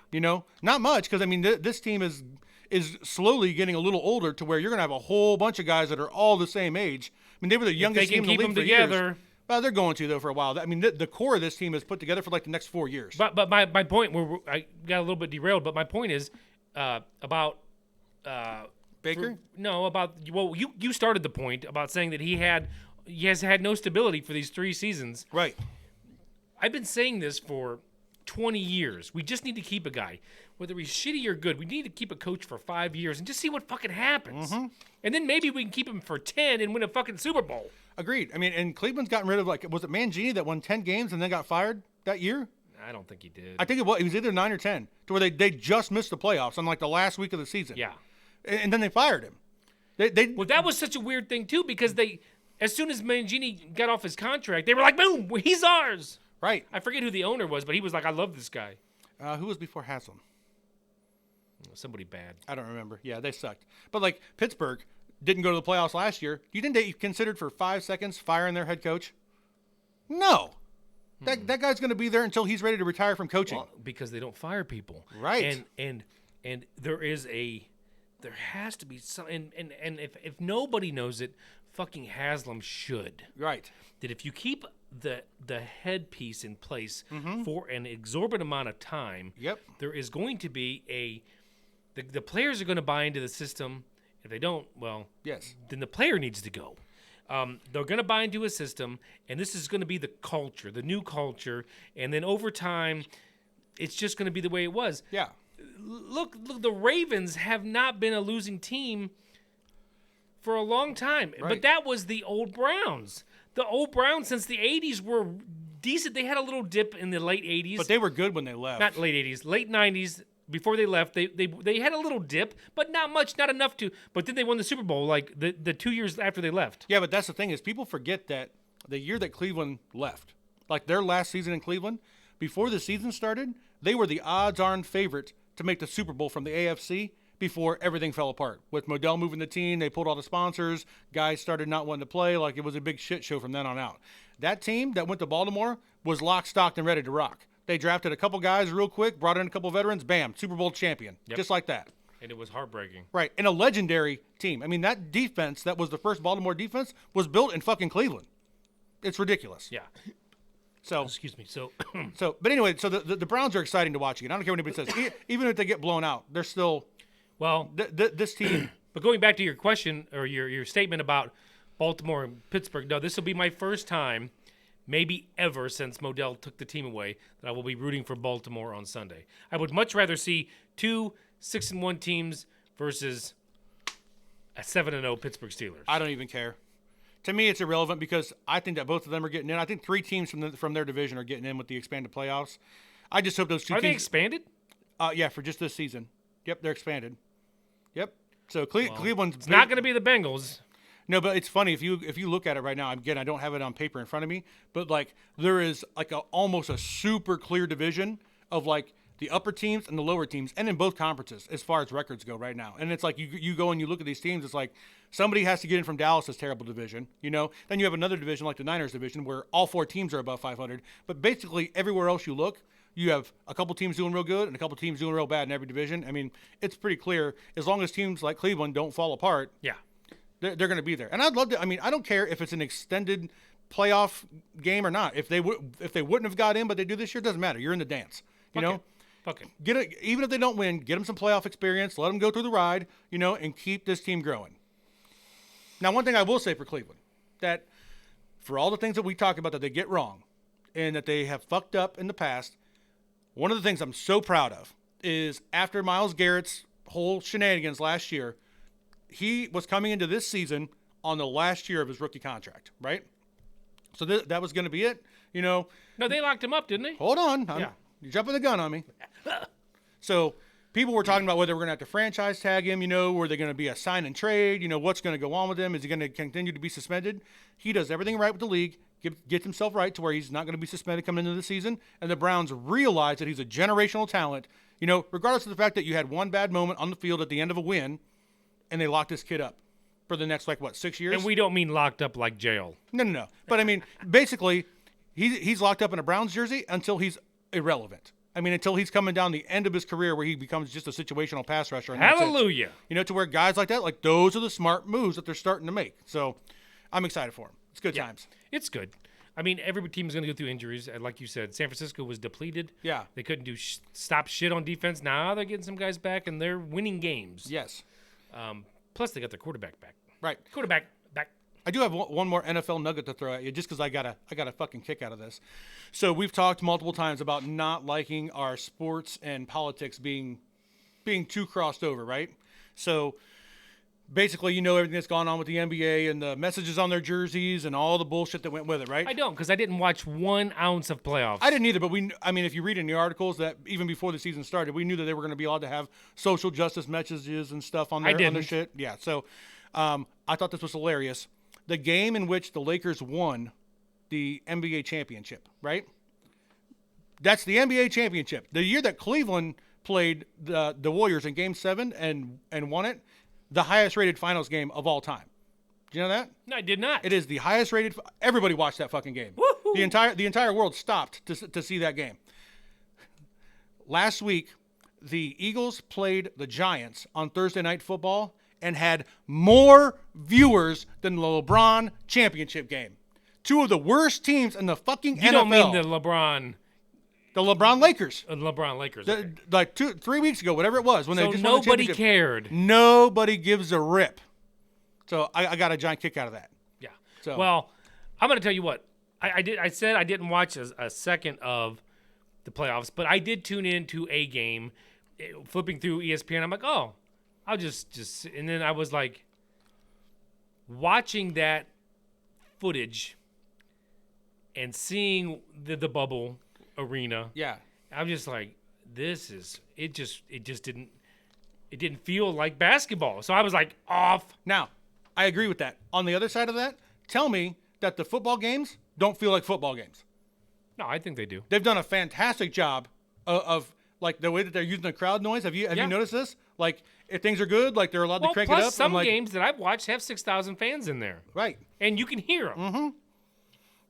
Not much, because, this team is slowly getting a little older, to where you're going to have a whole bunch of guys that are all the same age. I mean, they were the youngest they can team in the keep league them for together. years. Well, they're going to, though, for a while. I mean, the core of this team is put together for, like, the next 4 years. But my point, I got a little bit derailed, but my point is about Baker? you started the point about saying that he has had no stability for these 3 seasons. Right. I've been saying this for 20 years. We just need to keep a guy. Whether he's shitty or good, we need to keep a coach for 5 years and just see what fucking happens. Mm-hmm. And then maybe we can keep him for 10 and win a fucking Super Bowl. Agreed. I mean, and Cleveland's gotten rid of, like, was it Mangini that won 10 games and then got fired that year? I don't think he did. I think it was either 9 or 10, to where they just missed the playoffs on, like, the last week of the season. Yeah. And then they fired him. Well, that was such a weird thing, too, because as soon as Mangini got off his contract, they were like, boom, he's ours. Right. I forget who the owner was, but he was like, I love this guy. Who was before Haslam? Somebody bad. I don't remember. Yeah, they sucked. But, like, Pittsburgh didn't go to the playoffs last year. Do you think they considered for 5 seconds firing their head coach? No. That guy's going to be there until he's ready to retire from coaching. Well, because they don't fire people. Right. And there has to be some, and if nobody knows it, fucking Haslam should. Right. That if you keep the headpiece in place for an exorbitant amount of time, Yep. there is going to be the players are going to buy into the system. If they don't, well, Yes. then the player needs to go. They're going to buy into a system, and this is going to be the culture, the new culture, and then over time, it's just going to be the way it was. Yeah. Look, the Ravens have not been a losing team for a long time, Right. but that was the old Browns. The old Browns since the 80s were decent. They had a little dip in the late 80s. But they were good when they left. Not late 80s, late 90s. Before they left, they had a little dip, but not much, not enough to. But then they won the Super Bowl like the 2 years after they left. Yeah, but that's the thing is people forget that the year that Cleveland left, like their last season in Cleveland, before the season started, they were the odds-on favorite to make the Super Bowl from the AFC before everything fell apart. With Modell moving the team, they pulled all the sponsors, guys started not wanting to play, like it was a big shit show from then on out. That team that went to Baltimore was locked, stocked, and ready to rock. They drafted a couple guys real quick, brought in a couple veterans, bam, Super Bowl champion, just like that. And it was heartbreaking. Right, and a legendary team. I mean, that defense that was the first Baltimore defense was built in fucking Cleveland. It's ridiculous. Yeah. So, Excuse me. So, but anyway, so the Browns are exciting to watch again. I don't care what anybody says. Even if they get blown out, they're still well, this team. But going back to your question or your statement about Baltimore and Pittsburgh, no, this will be my first time, maybe ever since Modell took the team away, that I will be rooting for Baltimore on Sunday. I would much rather see 2 6-1 teams versus a 7-0 Pittsburgh Steelers. I don't even care. To me, it's irrelevant because I think that both of them are getting in. I think 3 teams from their division are getting in with the expanded playoffs. I just hope those 2 Are teams. they expanded? Yeah, for just this season. Yep, they're expanded. Yep. So Cleveland's It's not going to be the Bengals. No, but it's funny if you look at it right now. Again, I don't have it on paper in front of me, but like there is like almost a super clear division of like the upper teams and the lower teams, and in both conferences as far as records go right now. And it's like you go and you look at these teams. It's like somebody has to get in from Dallas's terrible division, you know. Then you have another division like the Niners division where all 4 teams are above 500. But basically everywhere else you look, you have a couple teams doing real good and a couple teams doing real bad in every division. I mean, it's pretty clear as long as teams like Cleveland don't fall apart. Yeah. They're going to be there, and I'd love to. I mean, I don't care if it's an extended playoff game or not. If they wouldn't have got in, but they do this year, it doesn't matter. You're in the dance, you know. Fuck it. Get it. Even if they don't win, get them some playoff experience. Let them go through the ride, you know, and keep this team growing. Now, one thing I will say for Cleveland, that for all the things that we talk about that they get wrong, and that they have fucked up in the past, one of the things I'm so proud of is after Myles Garrett's whole shenanigans last year. He was coming into this season on the last year of his rookie contract, right? So that was going to be it, you know. No, they locked him up, didn't they? Hold on. Yeah. You're jumping the gun on me. So people were talking about whether we're going to have to franchise tag him, you know, or they're going to be a sign and trade, you know, what's going to go on with him? Is he going to continue to be suspended? He does everything right with the league, gets himself right to where he's not going to be suspended coming into the season, and the Browns realize that he's a generational talent, you know, regardless of the fact that you had one bad moment on the field at the end of a win, and they locked this kid up for the next, 6 years? And we don't mean locked up like jail. No. But, I mean, basically, he's locked up in a Browns jersey until he's irrelevant. I mean, until he's coming down the end of his career where he becomes just a situational pass rusher. And Hallelujah. You know, to where guys like that, like those are the smart moves that they're starting to make. So I'm excited for him. It's good times. It's good. I mean, every team is going to go through injuries. Like you said, San Francisco was depleted. Yeah. They couldn't do stop shit on defense. Now they're getting some guys back, and they're winning games. Yes. Plus, they got their quarterback back. Right. Quarterback back. I do have one more NFL nugget to throw at you, just because I got a fucking kick out of this. So we've talked multiple times about not liking our sports and politics being too crossed over, right? So basically, everything that's gone on with the NBA and the messages on their jerseys and all the bullshit that went with it, right? I don't, because I didn't watch 1 ounce of playoffs. I didn't either, but if you read in the articles that even before the season started, we knew that they were going to be allowed to have social justice messages and stuff on their shit. Yeah, so I thought this was hilarious. The game in which the Lakers won the NBA championship, right? That's the NBA championship. The year that Cleveland played the Warriors in Game 7 and won it, the highest rated finals game of all time. Do you know that? No, I did not. It is the highest rated. Everybody watched that fucking game. Woo-hoo. The entire world stopped to see that game. Last week, the Eagles played the Giants on Thursday Night Football and had more viewers than the LeBron championship game. Two of the worst teams in the fucking NFL. You don't mean the LeBron Lakers. LeBron Lakers. Okay. Like 3 weeks ago, whatever it was, when they just won the nobody championship. cared. Nobody gives a rip. So I got a giant kick out of that. Yeah. So. Well, I'm going to tell you what. I said I didn't watch a second of the playoffs, but I did tune into a game, flipping through ESPN. I'm like, oh, I'll just, and then I was like, watching that footage and seeing the bubble arena. Yeah. I'm just like, it didn't feel like basketball. So I was like, off. Now, I agree with that. On the other side of that, tell me that the football games don't feel like football games. No, I think they do. They've done a fantastic job of like the way that they're using the crowd noise. Have you noticed this? Like if things are good, like they're allowed to crank it up. Plus some games that I've watched have 6,000 fans in there. Right. And you can hear them. Mm-hmm.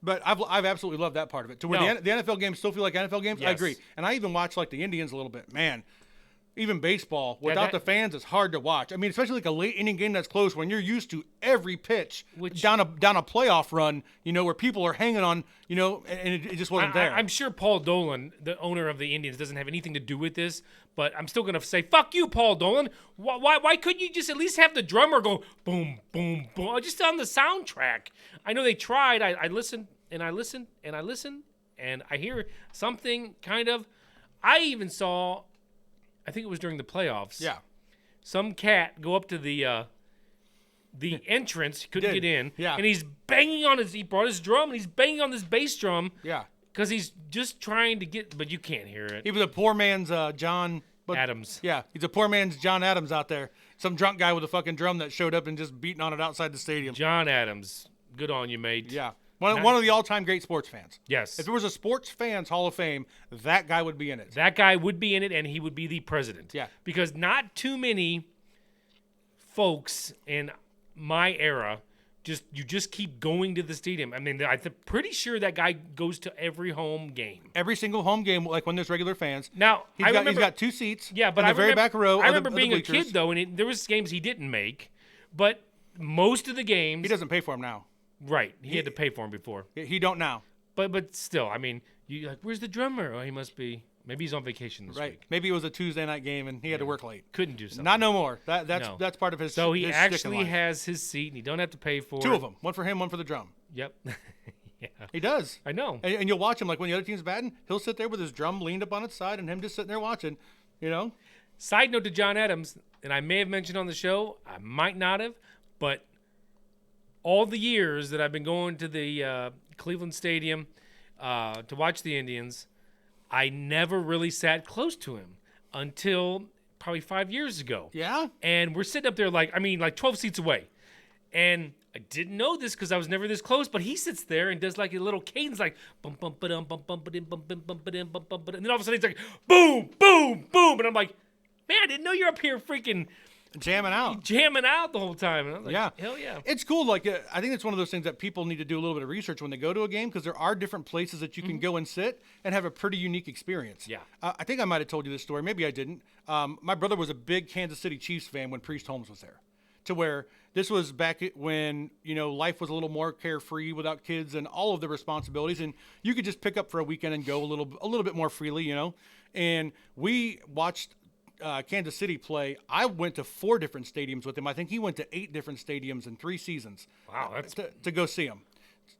But I've absolutely loved that part of it. To where the NFL games still feel like NFL games, Yes. I agree. And I even watch like the Indians a little bit. Man, even baseball without the fans is hard to watch. I mean, especially like a late inning game that's close when you're used to every pitch down a playoff run, where people are hanging on, and it just wasn't there. I'm sure Paul Dolan, the owner of the Indians, doesn't have anything to do with this, but I'm still going to say, fuck you, Paul Dolan. Why couldn't you just at least have the drummer go boom, boom, boom, just on the soundtrack? I know they tried. I listened and I listened and I listened, and I hear something kind of. I even saw, I think it was during the playoffs. Yeah. Some cat go up to the entrance, couldn't get in. Yeah. And he's banging on he brought his drum, and he's banging on this bass drum. Yeah. Because he's just trying to get, but you can't hear it. He was a poor man's John Adams. Yeah, he's a poor man's John Adams out there. Some drunk guy with a fucking drum that showed up and just beating on it outside the stadium. John Adams. Good on you, mate. Yeah. One of the all-time great sports fans. Yes. If there was a sports fans Hall of Fame, that guy would be in it. That guy would be in it, and he would be the president. Yeah. Because not too many folks in my era you just keep going to the stadium. I mean, I'm pretty sure that guy goes to every home game. Every single home game, like when there's regular fans. Now, he's got 2 seats. Yeah, but in the very back row. I remember of the being a bleachers. kid though, and there was games he didn't make, but most of the games He doesn't pay for them now. Right, he had to pay for them before. He don't now. But still, I mean, you like, where's the drummer? Oh, he must be. Maybe he's on vacation this Right. week. Maybe it was a Tuesday night game and he had to work late. Couldn't do something. Not no more. That's No. part of his. So he his shtick in actually life. has his seat, and he don't have to pay for 2 it. of them. One for him, one for the drum. Yep. Yeah. He does. I know. And you'll watch him like when the other team's batting, he'll sit there with his drum leaned up on its side and him just sitting there watching. Side note to John Adams, and I may have mentioned on the show, I might not have, but all the years that I've been going to the Cleveland Stadium to watch the Indians, I never really sat close to him until probably 5 years ago. Yeah. And we're sitting up there like 12 seats away. And I didn't know this because I was never this close, but he sits there and does like a little cadence, like bum bum ba-dum, bum bum ba-dim, bum bum bum ba-dim, bum bum ba-dim. And then all of a sudden he's like boom, boom, boom. And I'm like, man, I didn't know you're up here freaking jamming out the whole time. And I was like, yeah. Hell yeah. It's cool. Like, I think it's one of those things that people need to do a little bit of research when they go to a game because there are different places that you can go and sit and have a pretty unique experience. Yeah. I think I might have told you this story. Maybe I didn't. My brother was a big Kansas City Chiefs fan when Priest Holmes was there. to where this was back when, life was a little more carefree without kids and all of the responsibilities. And you could just pick up for a weekend and go a little bit more freely, And we watched Kansas City play. I went to 4 different stadiums with him. I think he went to 8 different stadiums in 3 seasons. Wow, that's to go see him.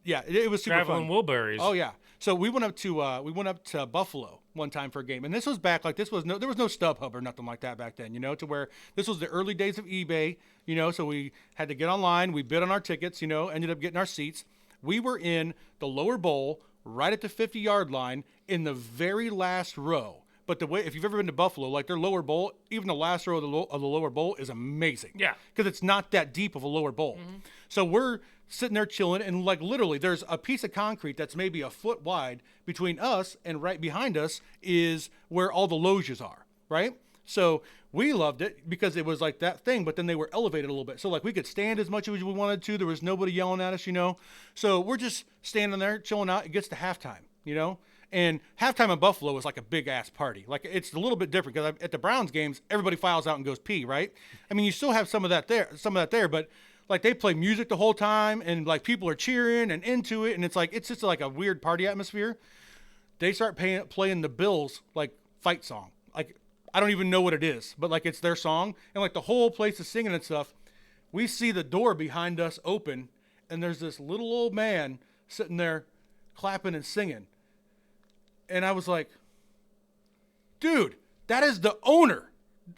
Yeah, it was super traveling fun. Wilburys. Oh yeah. So we went up to Buffalo one time for a game, and this was back there was no StubHub or nothing like that back then, to where this was the early days of eBay, so we had to get online, we bid on our tickets, ended up getting our seats. We were in the lower bowl, right at the 50-yard line, in the very last row. But if you've ever been to Buffalo, like their lower bowl, even the last row of the lower bowl is amazing. Yeah. Because it's not that deep of a lower bowl. Mm-hmm. So we're sitting there chilling, and like literally there's a piece of concrete that's maybe a foot wide between us, and right behind us is where all the loges are, right? So we loved it because it was like that thing, but then they were elevated a little bit. So like we could stand as much as we wanted to. There was nobody yelling at us, So we're just standing there chilling out. It gets to halftime, And halftime in Buffalo is like a big ass party. Like it's a little bit different because at the Browns games, everybody files out and goes pee, right? I mean, you still have some of that there, but like they play music the whole time and like people are cheering and into it. And it's just like a weird party atmosphere. They start playing the Bills like fight song. Like, I don't even know what it is, but like it's their song. And like the whole place is singing and stuff. We see the door behind us open and there's this little old man sitting there clapping and singing. And I was like, dude, that is the owner.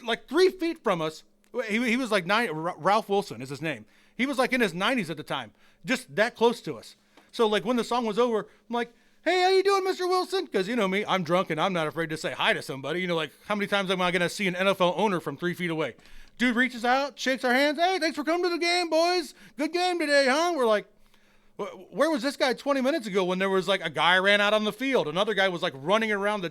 Like 3 feet from us. He was like Ralph Wilson is his name. He was like in his 90s at the time, just that close to us. So like when the song was over, I'm like, hey, how you doing, Mr. Wilson? Because you know me, I'm drunk and I'm not afraid to say hi to somebody. Like how many times am I going to see an NFL owner from 3 feet away? Dude reaches out, shakes our hands. Hey, thanks for coming to the game, boys. Good game today, huh? We're like, where was this guy 20 minutes ago when there was like a guy ran out on the field? Another guy was like running around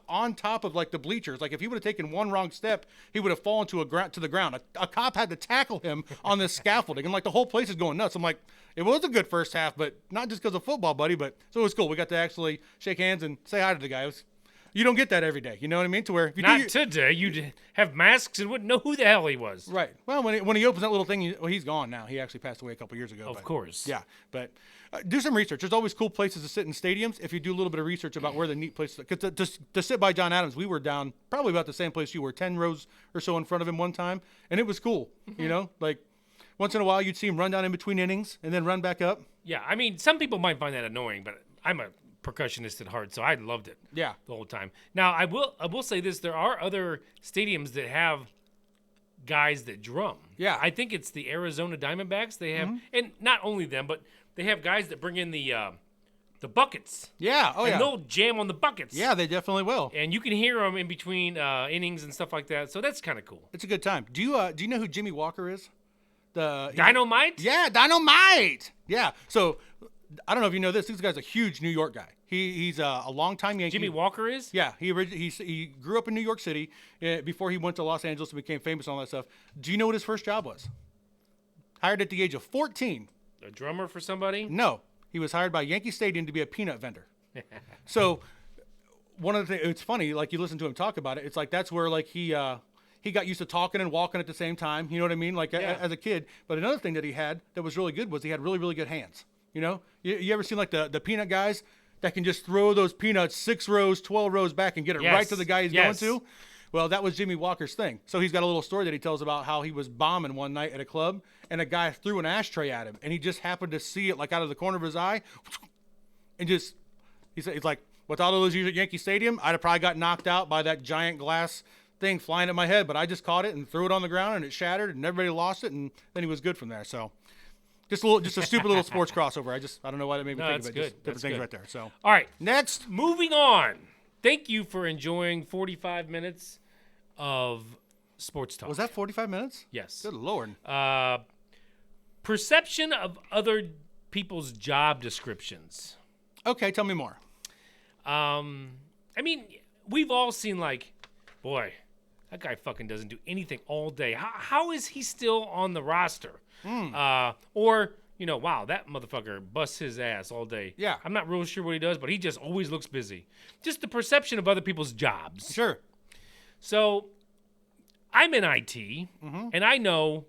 on top of like the bleachers. Like if he would have taken one wrong step, he would have fallen to the ground. A cop had to tackle him on this scaffolding. And like the whole place is going nuts. I'm like, it was a good first half, but not just because of football, buddy. But so it was cool. We got to actually shake hands and say hi to the guy. You don't get that every day. You know what I mean? To where if you not today, you'd have masks and wouldn't know who the hell he was. Right. Well, when he opens that little thing, he's gone now. He actually passed away a couple years ago. Of course. Yeah. But do some research. There's always cool places to sit in stadiums if you do a little bit of research about where the neat places. Because to sit by John Adams, we were down probably about the same place you were, 10 rows or so in front of him one time, and it was cool. Mm-hmm. Like once in a while you'd see him run down in between innings and then run back up. Yeah. I mean, some people might find that annoying, but I'm a percussionist at heart, so I loved it. Yeah. The whole time. Now, I will say this: there are other stadiums that have guys that drum. Yeah. I think it's the Arizona Diamondbacks. They have, and not only them, but they have guys that bring in the buckets. Yeah. Oh, and they'll jam on the buckets. Yeah, they definitely will. And you can hear them in between innings and stuff like that. So that's kind of cool. It's a good time. Do you know who Jimmy Walker is? Dynamite? Yeah, Dynamite. Yeah. So I don't know if you know this. This guy's a huge New York guy. He's a longtime Yankee. Jimmy Walker is? Yeah. He grew up in New York City before he went to Los Angeles and became famous and all that stuff. Do you know what his first job was? Hired at the age of 14. A drummer for somebody? No. He was hired by Yankee Stadium to be a peanut vendor. So one of the things, it's funny, like you listen to him talk about it, it's like that's where like he got used to talking and walking at the same time. You know what I mean? Like as a kid. But another thing that he had that was really good was he had really, really good hands. You ever seen like the peanut guys that can just throw those peanuts 6 rows, 12 rows back and get it right to the guy he's going to? Well, that was Jimmy Walker's thing. So he's got a little story that he tells about how he was bombing one night at a club and a guy threw an ashtray at him and he just happened to see it like out of the corner of his eye and just he's like, with all those years at Yankee Stadium, I'd have probably got knocked out by that giant glass thing flying at my head, but I just caught it and threw it on the ground and it shattered and everybody lost it and then he was good from there. So just a stupid little sports crossover. I don't know why that made me think of it. Good. Just different things right there. So all right, next, moving on. Thank you for enjoying 45 minutes of sports talk. Was that 45 minutes? Yes. Good Lord. Perception of other people's job descriptions. Okay, tell me more. I mean, we've all seen like, boy, that guy fucking doesn't do anything all day. How is he still on the roster? Or, wow, that motherfucker busts his ass all day. Yeah. I'm not real sure what he does, but he just always looks busy. Just the perception of other people's jobs. Sure. So I'm in IT, and I know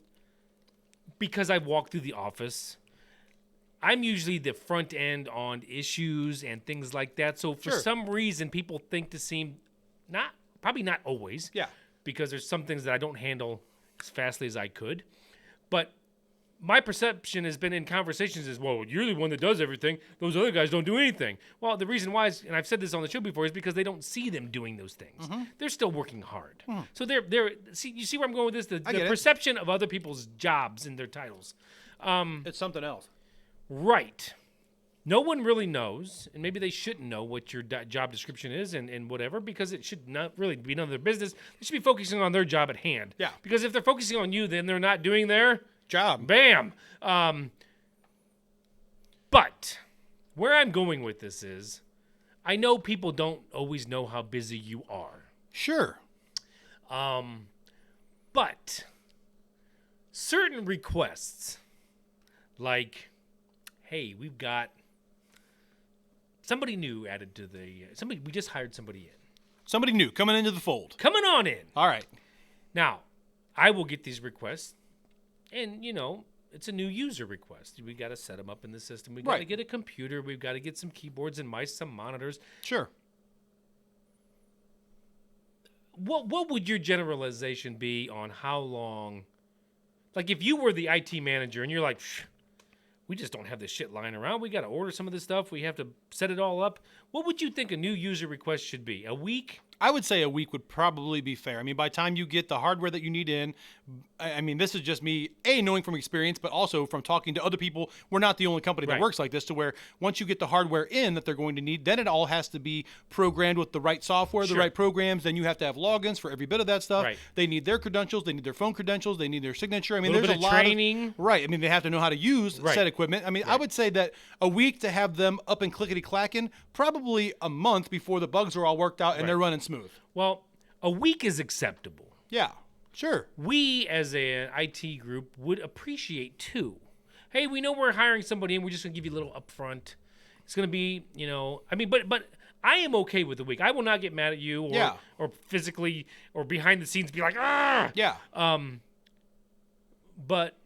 because I've walked through the office, I'm usually the front end on issues and things like that. So for some reason, people think to seem probably not always. Yeah. Because there's some things that I don't handle as fastly as I could. But my perception has been in conversations is, well, you're the one that does everything. Those other guys don't do anything. Well, the reason why is, and I've said this on the show before, is because they don't see them doing those things. They're still working hard. So you see where I'm going with this? The perception of other people's jobs and their titles. It's something else. Right. No one really knows, and maybe they shouldn't know what your job description is and whatever, because it should not really be none of their business. They should be focusing on their job at hand. Yeah. Because if they're focusing on you, then they're not doing their job. Bam. But where I'm going with this is, I know people don't always know how busy you are. Sure. But certain requests, like, hey, we've got somebody new added to we just hired somebody in. Somebody new coming into the fold. Coming on in. All right. Now, I will get these requests, and, it's a new user request. We got to set them up in the system. We got to get a computer. We've got to get some keyboards and mice, some monitors. Sure. What would your generalization be on how long? Like, if you were the IT manager and you're like, we just don't have this shit lying around. We got to order some of this stuff. We have to set it all up. What would you think a new user request should be? A week? I would say a week would probably be fair. I mean, by the time you get the hardware that you need in, I mean, this is just me, knowing from experience, but also from talking to other people. We're not the only company that works like this, to where once you get the hardware in that they're going to need, then it all has to be programmed with the right software, the right programs. Then you have to have logins for every bit of that stuff. Right. They need their credentials. They need their phone credentials. They need their signature. I mean, Little there's bit a of lot training. of right. I mean, they have to know how to use said equipment. I mean, I would say that a week to have them up and clickety clacking, probably a month before the bugs are all worked out and they're running smooth. Well, a week is acceptable. Yeah, sure. We, as an IT group, would appreciate 2. Hey, we know we're hiring somebody and we're just going to give you a little upfront. It's going to be, but I am okay with the week. I will not get mad at you or physically or behind the scenes be like, ah! Yeah. But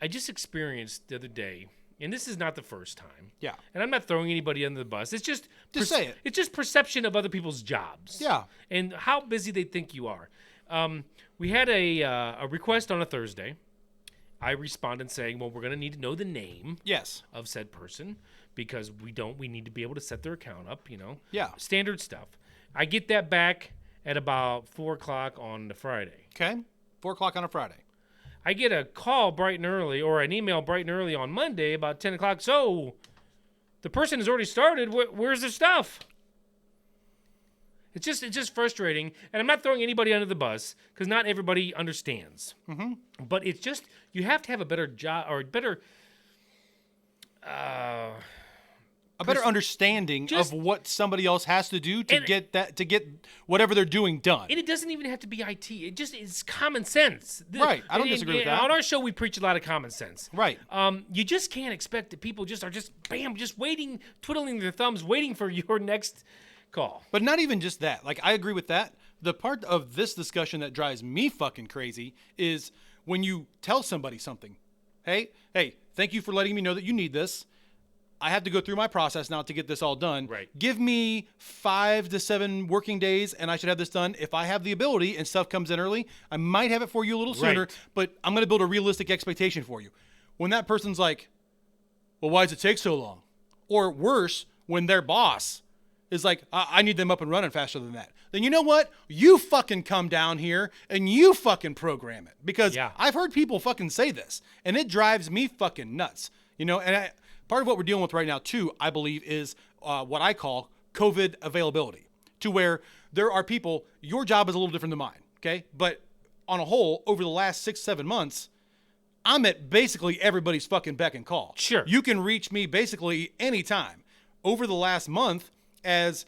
I just experienced the other day, and this is not the first time. Yeah. And I'm not throwing anybody under the bus. It's just say it. It's just perception of other people's jobs. Yeah. And how busy they think you are. We had a request on a Thursday. I responded saying, well, we're going to need to know the name of said person, because we need to be able to set their account up, Yeah. Standard stuff. I get that back at about 4:00 on the Friday. Okay. 4:00 on a Friday. I get a call bright and early, or an email bright and early on Monday about 10 o'clock. So the person has already started. Where's their stuff? It's just frustrating. And I'm not throwing anybody under the bus, because not everybody understands. Mm-hmm. But it's just, you have to have a better job, or a better understanding of what somebody else has to do to get whatever they're doing done. And it doesn't even have to be IT. It just is common sense. Right. I don't disagree with that. On our show, we preach a lot of common sense. Right. You just can't expect that people just waiting, twiddling their thumbs, waiting for your next call. But not even just that. Like, I agree with that. The part of this discussion that drives me fucking crazy is when you tell somebody something. Hey, thank you for letting me know that you need this. I have to go through my process now to get this all done. Right. Give me 5 to 7 working days and I should have this done. If I have the ability and stuff comes in early, I might have it for you a little sooner, but I'm going to build a realistic expectation for you. When that person's like, well, why does it take so long? Or worse, when their boss is like, I need them up and running faster than that. Then you know what? You fucking come down here and you fucking program it. Because I've heard people fucking say this and it drives me fucking nuts. And part of what we're dealing with right now, too, I believe, is what I call COVID availability, to where there are people, your job is a little different than mine, okay? But on a whole, over the last 6-7 months, I'm at basically everybody's fucking beck and call. Sure. You can reach me basically anytime. Over the last month, as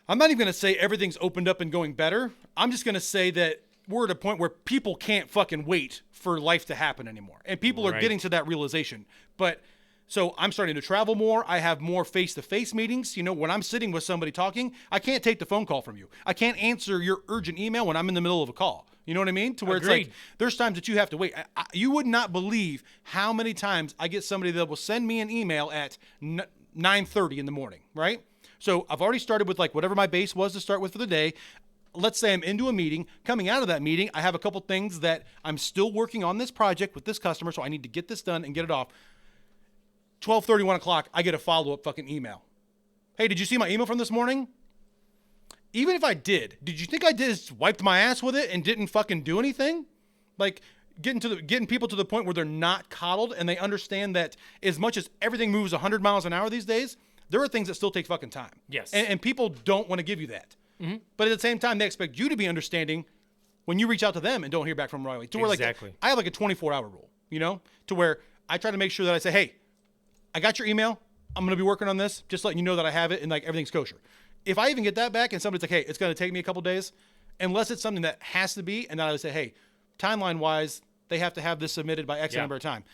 I'm not even going to say everything's opened up and going better, I'm just going to say that we're at a point where people can't fucking wait for life to happen anymore. And people are getting to that realization. But so I'm starting to travel more. I have more face-to-face meetings. When I'm sitting with somebody talking, I can't take the phone call from you. I can't answer your urgent email when I'm in the middle of a call. You know what I mean? To where it's Agreed. like, there's times that you have to wait. You would not believe how many times I get somebody that will send me an email at 9:30 in the morning, right? So I've already started with like whatever my base was to start with for the day. Let's say I'm into a meeting. Coming out of that meeting, I have a couple things that I'm still working on this project with this customer, so I need to get this done and get it off. 12:30, 1 o'clock, I get a follow-up fucking email. Hey, did you see my email from this morning? Even if I did you think I just wiped my ass with it and didn't fucking do anything? Like getting people to the point where they're not coddled and they understand that as much as everything moves 100 miles an hour these days, there are things that still take fucking time. Yes. And people don't want to give you that. Mm-hmm. But at the same time, they expect you to be understanding when you reach out to them and don't hear back from them right away. To where Exactly. like I have like a 24-hour rule, to where I try to make sure that I say, hey, I got your email. I'm going to be working on this, just letting you know that I have it and like everything's kosher. If I even get that back and somebody's like, hey, it's going to take me a couple days, unless it's something that has to be, and then I would say, hey, timeline-wise, they have to have this submitted by X number of time.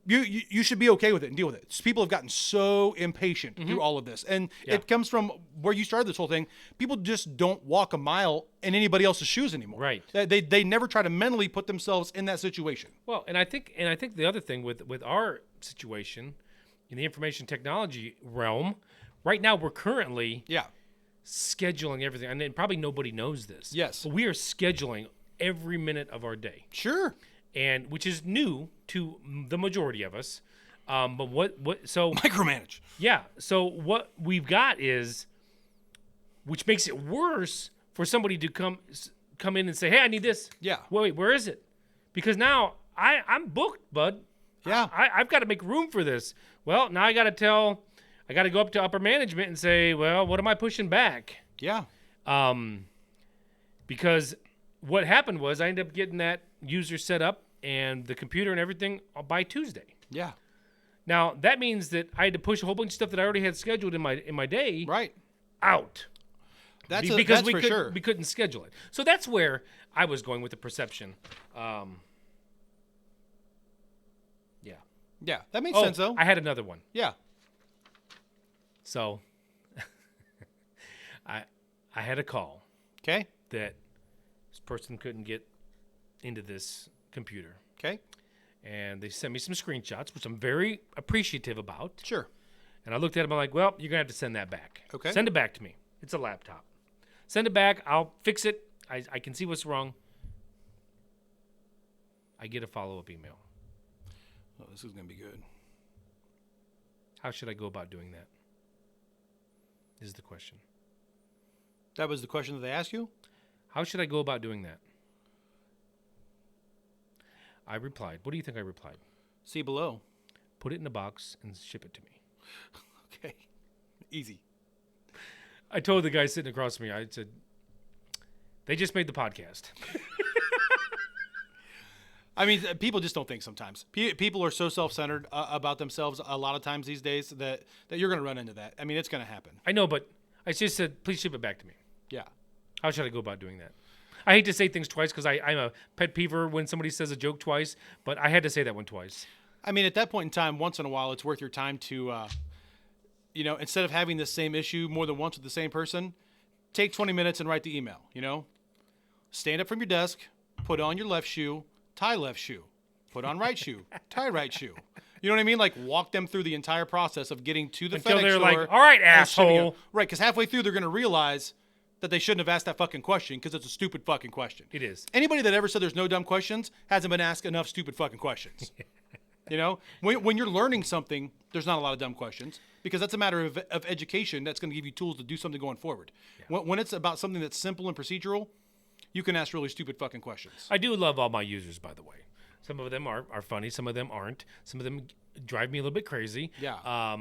You should be okay with it and deal with it. People have gotten so impatient through all of this. And it comes from where you started this whole thing. People just don't walk a mile in anybody else's shoes anymore. Right. They never try to mentally put themselves in that situation. Well, and I think the other thing with our situation in the information technology realm, right now we're currently scheduling everything. And then probably nobody knows this. Yes. But we are scheduling every minute of our day. Sure. And which is new to the majority of us. But so micromanage. Yeah. So what we've got is, which makes it worse for somebody to come in and say, hey, I need this. Yeah. Wait, where is it? Because now I'm booked, bud. Yeah. I've got to make room for this. Well, now I got to go up to upper management and say, well, what am I pushing back? Yeah. Because what happened was I ended up getting that user set up and the computer and everything by Tuesday. Yeah. Now that means that I had to push a whole bunch of stuff that I already had scheduled in my day out. Because we couldn't schedule it. So that's where I was going with the perception. Yeah, that makes sense though. I had another one. Yeah. So I had a call. Okay. That this person couldn't get into this computer. Okay. And they sent me some screenshots, which I'm very appreciative about. Sure. And I looked at them, I'm like, well, you're going to have to send that back. Okay. Send it back to me. It's a laptop. Send it back. I'll fix it. I can see what's wrong. I get a follow-up email. Oh, this is going to be good. How should I go about doing that? Is the question. That was the question that they asked you? How should I go about doing that? I replied. What do you think I replied? See below. Put it in a box and ship it to me. Okay. Easy. I told the guy sitting across from me, I said, they just made the podcast. I mean, people just don't think sometimes. People are so self-centered about themselves a lot of times these days that you're going to run into that. I mean, it's going to happen. I know, but I just said, please ship it back to me. Yeah. How should I go about doing that? I hate to say things twice because I'm a pet peever when somebody says a joke twice, but I had to say that one twice. I mean, at that point in time, once in a while, it's worth your time to, instead of having the same issue more than once with the same person, take 20 minutes and write the email, Stand up from your desk, put on your left shoe, tie left shoe, put on right shoe, tie right shoe. You know what I mean? Like, walk them through the entire process of getting to the Until FedEx they're store. like, all right, asshole. Right, because halfway through, they're going to realize that they shouldn't have asked that fucking question because it's a stupid fucking question. It is. Anybody that ever said there's no dumb questions hasn't been asked enough stupid fucking questions. When you're learning something, there's not a lot of dumb questions because that's a matter of education that's going to give you tools to do something going forward. Yeah. When it's about something that's simple and procedural, you can ask really stupid fucking questions. I do love all my users, by the way. Some of them are funny. Some of them aren't. Some of them drive me a little bit crazy. Yeah.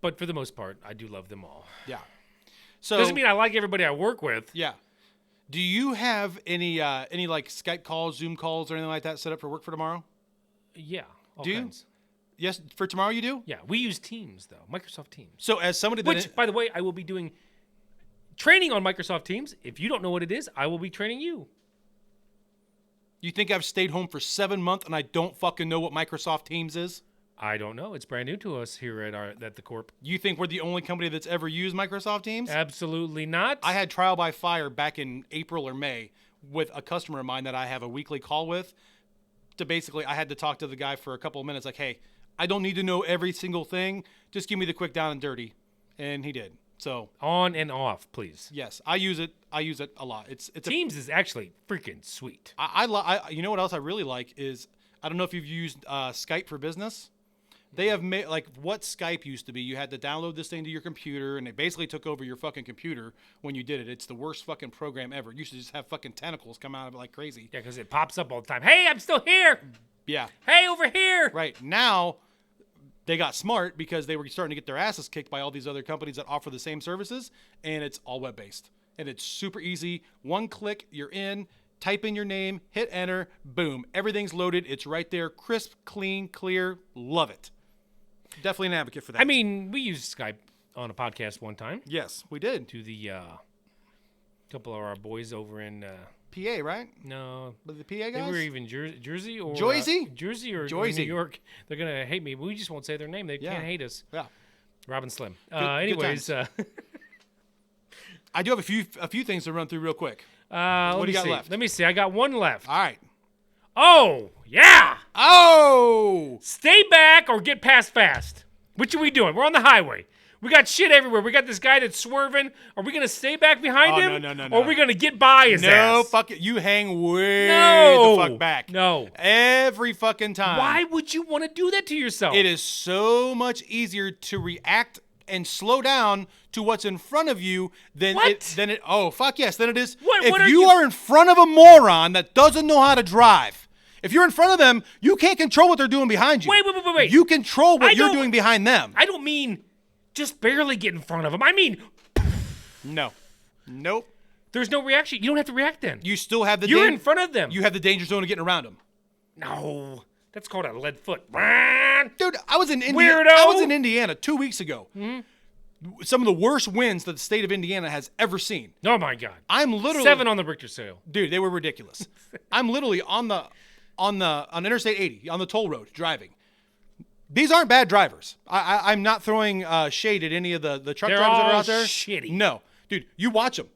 But for the most part, I do love them all. Yeah. So doesn't mean I like everybody I work with. Yeah. Do you have any like Skype calls, Zoom calls, or anything like that set up for work for tomorrow? Yeah. All do kinds. You? Yes, for tomorrow you do? Yeah. We use Teams though, Microsoft Teams. So as somebody that Which, by the way, I will be doing training on Microsoft Teams. If you don't know what it is, I will be training you. You think I've stayed home for 7 months and I don't fucking know what Microsoft Teams is? I don't know. It's brand new to us here at the Corp. You think we're the only company that's ever used Microsoft Teams? Absolutely not. I had trial by fire back in April or May with a customer of mine that I have a weekly call with. To basically, I had to talk to the guy for a couple of minutes, like, hey, I don't need to know every single thing. Just give me the quick down and dirty. And he did. So on and off, please. yes, I use it. I use it a lot. It's Teams is actually freaking sweet. I you know what else I really like is, I don't know if you've used Skype for Business. They have made, like, what Skype used to be. You had to download this thing to your computer, and it basically took over your fucking computer when you did it. It's the worst fucking program ever. You should just have fucking tentacles come out of it like crazy. Yeah, because it pops up all the time. Hey, I'm still here. Yeah. Hey, over here. Right. Now, they got smart because they were starting to get their asses kicked by all these other companies that offer the same services, and it's all web-based. And it's super easy. One click, you're in. Type in your name, hit enter, boom. Everything's loaded. It's right there. Crisp, clean, clear. Love it. Definitely an advocate for that. I mean, we used Skype on a podcast one time yes, we did. to the couple of our boys over in PA, right? no, But the PA they guys? were even Jersey or Jersey? Jersey or Jersey. New York. They're gonna hate me. We just won't say their name. They Yeah. can't hate us. Yeah. Robin Slim. good Anyways, times. I do have a few things to run through real quick. what do you got left? Let me see. I got one left. All right. Oh yeah. Oh! Stay back or get past fast. Which are we doing? We're on the highway. We got shit everywhere. We got this guy that's swerving. Are we going to stay back behind Oh, him? no. Or are we going to get by his No, ass? fuck it. You hang way No. the fuck back. No. Every fucking time. Why would you want to do that to yourself? It is so much easier to react and slow down to what's in front of you than What? oh, fuck yes, than it is. What if are you you- are in front of a moron that doesn't know how to drive, if you're in front of them, you can't control what they're doing behind you. Wait. You control I what you're don't- doing behind them. I don't mean just barely get in front of him. I mean, No. Nope. there's no reaction. You don't have to react then. You still have the You're in front of them. You have the danger zone of getting around them. No. That's called a lead foot. Dude, I was in Weirdo! I was in Indiana 2 weeks ago. Some of the worst winds that the state of Indiana has ever seen. Oh, my God. I'm literally 7 on the Richter scale. Dude, they were ridiculous. I'm literally on Interstate 80 on the toll road driving. These aren't bad drivers. I'm not throwing shade at any of the truck They're drivers that are all out there. shitty. No, dude, you watch them,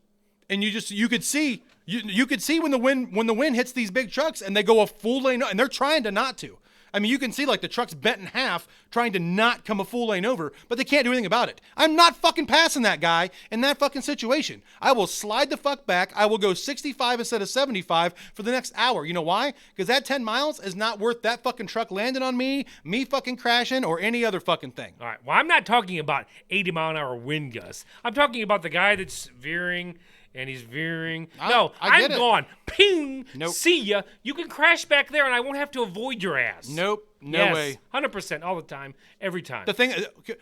and you could see when the wind hits these big trucks and they go a full lane, and they're trying to not to. I mean, you can see like the truck's bent in half trying to not come a full lane over, but they can't do anything about it. I'm not fucking passing that guy in that fucking situation. I will slide the fuck back. I will go 65 instead of 75 for the next hour. You know why? Because that 10 miles is not worth that fucking truck landing on me fucking crashing, or any other fucking thing. All right. Well, I'm not talking about 80-mile-an-hour wind gusts. I'm talking about the guy that's veering, and he's veering. No, I get I'm it. gone. Ping. Nope. See ya. You can crash back there, and I won't have to avoid your ass. Nope. No Yes, way. 100% all the time, every time. The thing,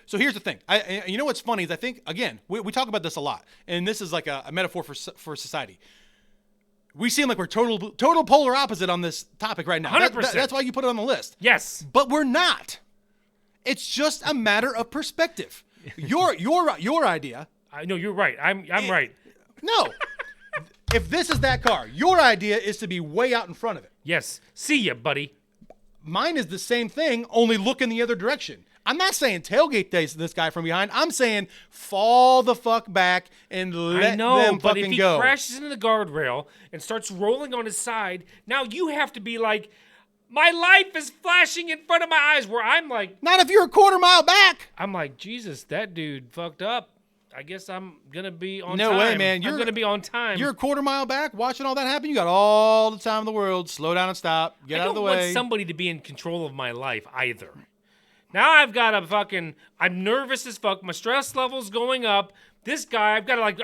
so here's the thing. You know what's funny is I think, again, we talk about this a lot, and this is like a metaphor for society. We seem like we're total polar opposite on this topic right now. 100%. That's why you put it on the list. Yes. But we're not. It's just a matter of perspective. Your idea. I know you're right. I'm right. No. If this is that car, your idea is to be way out in front of it. Yes. See ya, buddy. Mine is the same thing, only look in the other direction. I'm not saying tailgate this guy from behind. I'm saying fall the fuck back and let I know, them but fucking if he go. crashes into the guardrail and starts rolling on his side, now you have to be like, my life is flashing in front of my eyes, where I'm like, Not if you're a quarter mile back. Jesus, that dude fucked up. I guess I'm going to be on No time. way, man. I'm going to be on time. You're a quarter mile back watching all that happen. You got all the time in the world. Slow down and stop. Get I out don't of the want way. somebody to be in control of my life either. Now I've got a fucking, I'm nervous as fuck. My stress level's going up. This guy, I've got to like,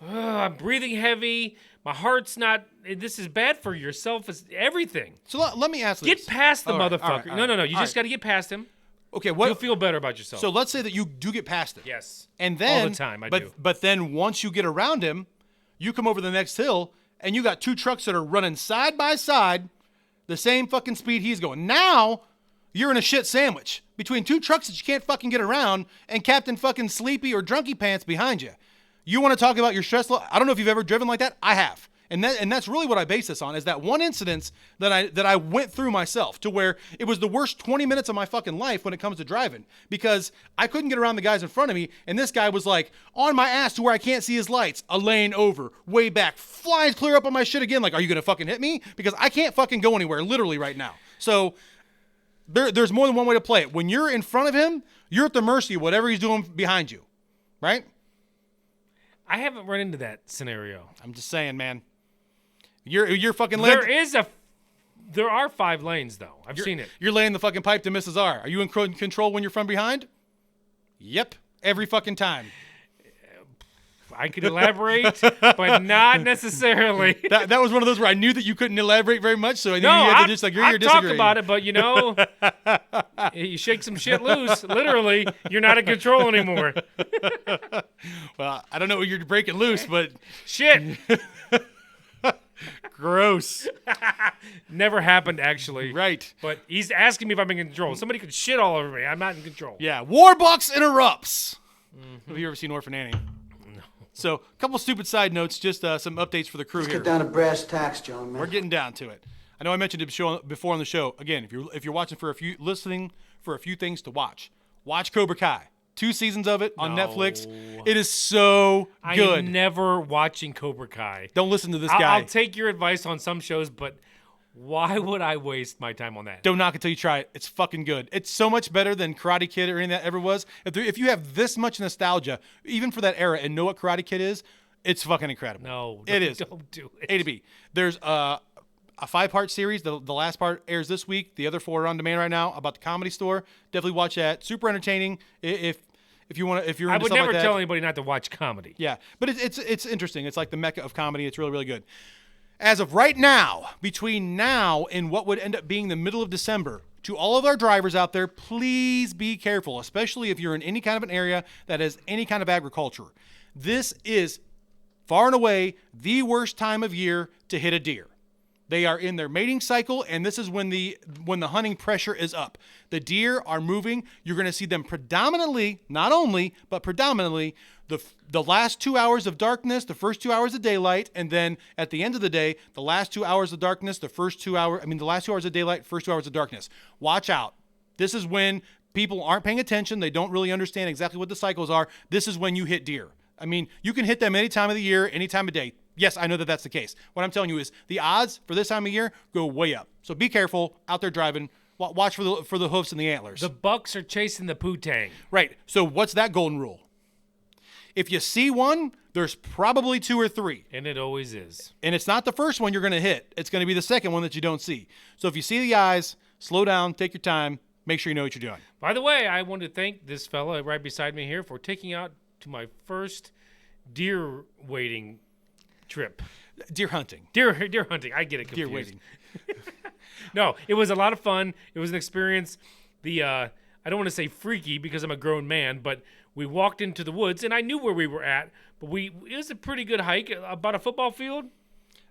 I'm breathing heavy. My heart's not, this is bad for yourself. It's everything. So let me ask this. Get past the All right, motherfucker. all right, all No. right, You all just right. got to get past him. Okay, what? You'll feel better about yourself. So let's say that you do get past it. yes. And then all the time I but, do. But then once you get around him, you come over the next hill and you got two trucks that are running side by side, the same fucking speed he's going. Now you're in a shit sandwich between two trucks that you can't fucking get around and Captain fucking Sleepy or Drunky Pants behind you. You want to talk about your stress level? I don't know if you've ever driven like that. I have. And that's really what I base this on, is that one incident that I went through myself, to where it was the worst 20 minutes of my fucking life when it comes to driving, because I couldn't get around the guys in front of me, and this guy was like on my ass to where I can't see his lights, a lane over, way back, flies clear up on my shit again, like, are you gonna fucking hit me? Because I can't fucking go anywhere, literally right now. So there's more than one way to play it. When you're in front of him, you're at the mercy of whatever he's doing behind you, right? I haven't run into that scenario. I'm just saying, man. You're fucking There are 5 lanes though. I've seen it. You're laying the fucking pipe to Mrs. R. Are you in control when you're from behind? Yep. Every fucking time. I could elaborate, but not necessarily. That was one of those where I knew that you couldn't elaborate very much, so I knew No, you had to just like, you're disagreeing. talk about it, but you shake some shit loose. Literally, you're not in control anymore. Well, I don't know what you're breaking loose, but Shit. gross. Never happened, actually. Right. But he's asking me if I'm in control. Somebody could shit all over me. I'm not in control. Yeah. Warbucks interrupts. Have you ever seen Orphan Annie? No. So, a couple stupid side notes, just some updates for the crew Let's here. get down to brass tacks, John, man. We're getting down to it. I know I mentioned it before on the show. Again, if you're listening for a few things to watch Cobra Kai. 2 seasons of it on Netflix. It is so good. I'm never watching Cobra Kai. Don't listen to this guy. I'll take your advice on some shows, but why would I waste my time on that? Don't knock it till you try it. It's fucking good. It's so much better than Karate Kid or anything that ever was. If you have this much nostalgia, even for that era, and know what Karate Kid is, it's fucking incredible. No, it is. Don't do it. A to B. There's a 5-part series. The last part airs this week. The other 4 are on demand right now about the Comedy Store. Definitely watch that. Super entertaining. If you're into I would stuff never like that. tell anybody not to watch comedy. Yeah, but it's interesting. It's like the mecca of comedy. It's really, really good. As of right now, between now and what would end up being the middle of December, to all of our drivers out there, please be careful, especially if you're in any kind of an area that has any kind of agriculture. This is far and away the worst time of year to hit a deer. They are in their mating cycle, and this is when the hunting pressure is up. The deer are moving. You're going to see them predominantly, not only, but predominantly, the last 2 hours of darkness, the first 2 hours of daylight, and then at the end of the day, the last 2 hours of darkness, the last 2 hours of daylight, first 2 hours of darkness. Watch out. This is when people aren't paying attention. They don't really understand exactly what the cycles are. This is when you hit deer. I mean, you can hit them any time of the year, any time of day. Yes, I know that that's the case. What I'm telling you is the odds for this time of year go way up. So be careful out there driving. Watch for the hoofs and the antlers. The bucks are chasing the poo-tang. Right. So what's that golden rule? If you see one, there's probably 2 or 3. And it always is. And it's not the first one you're going to hit. It's going to be the second one that you don't see. So if you see the eyes, slow down, take your time, make sure you know what you're doing. By the way, I want to thank this fella right beside me here for taking out to my first deer wading trip. Deer hunting. Deer hunting. I get it confused. Deer wading. No, it was a lot of fun. It was an experience. I don't want to say freaky because I'm a grown man, but we walked into the woods and I knew where we were at, but it was a pretty good hike, about a football field.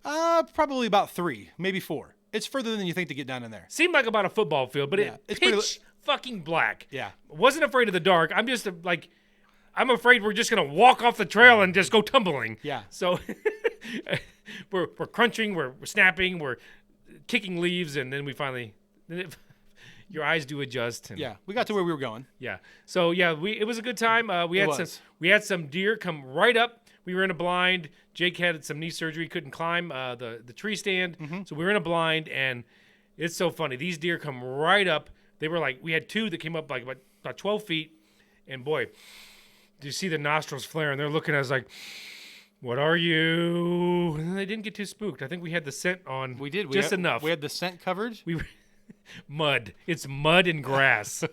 Probably about 3, maybe 4. It's further than you think to get down in there. Seemed like about a football field, but it's pitch fucking black. Yeah. Wasn't afraid of the dark. I'm just I'm afraid we're just gonna walk off the trail and just go tumbling. Yeah. So we're crunching, we're snapping, we're kicking leaves, and then we finally, your eyes do adjust. And, Yeah, we got to where we were going. Yeah. So yeah, it was a good time. We had some deer come right up. We were in a blind. Jake had some knee surgery, couldn't climb the tree stand, so we were in a blind, and it's so funny. These deer come right up. They were we had 2 that came up about 12 feet, and boy, do you see the nostrils flaring? They're looking at us like, what are you? And they didn't get too spooked. I think we had the scent on. We did. Enough. We had the scent covered. We were mud. It's mud and grass.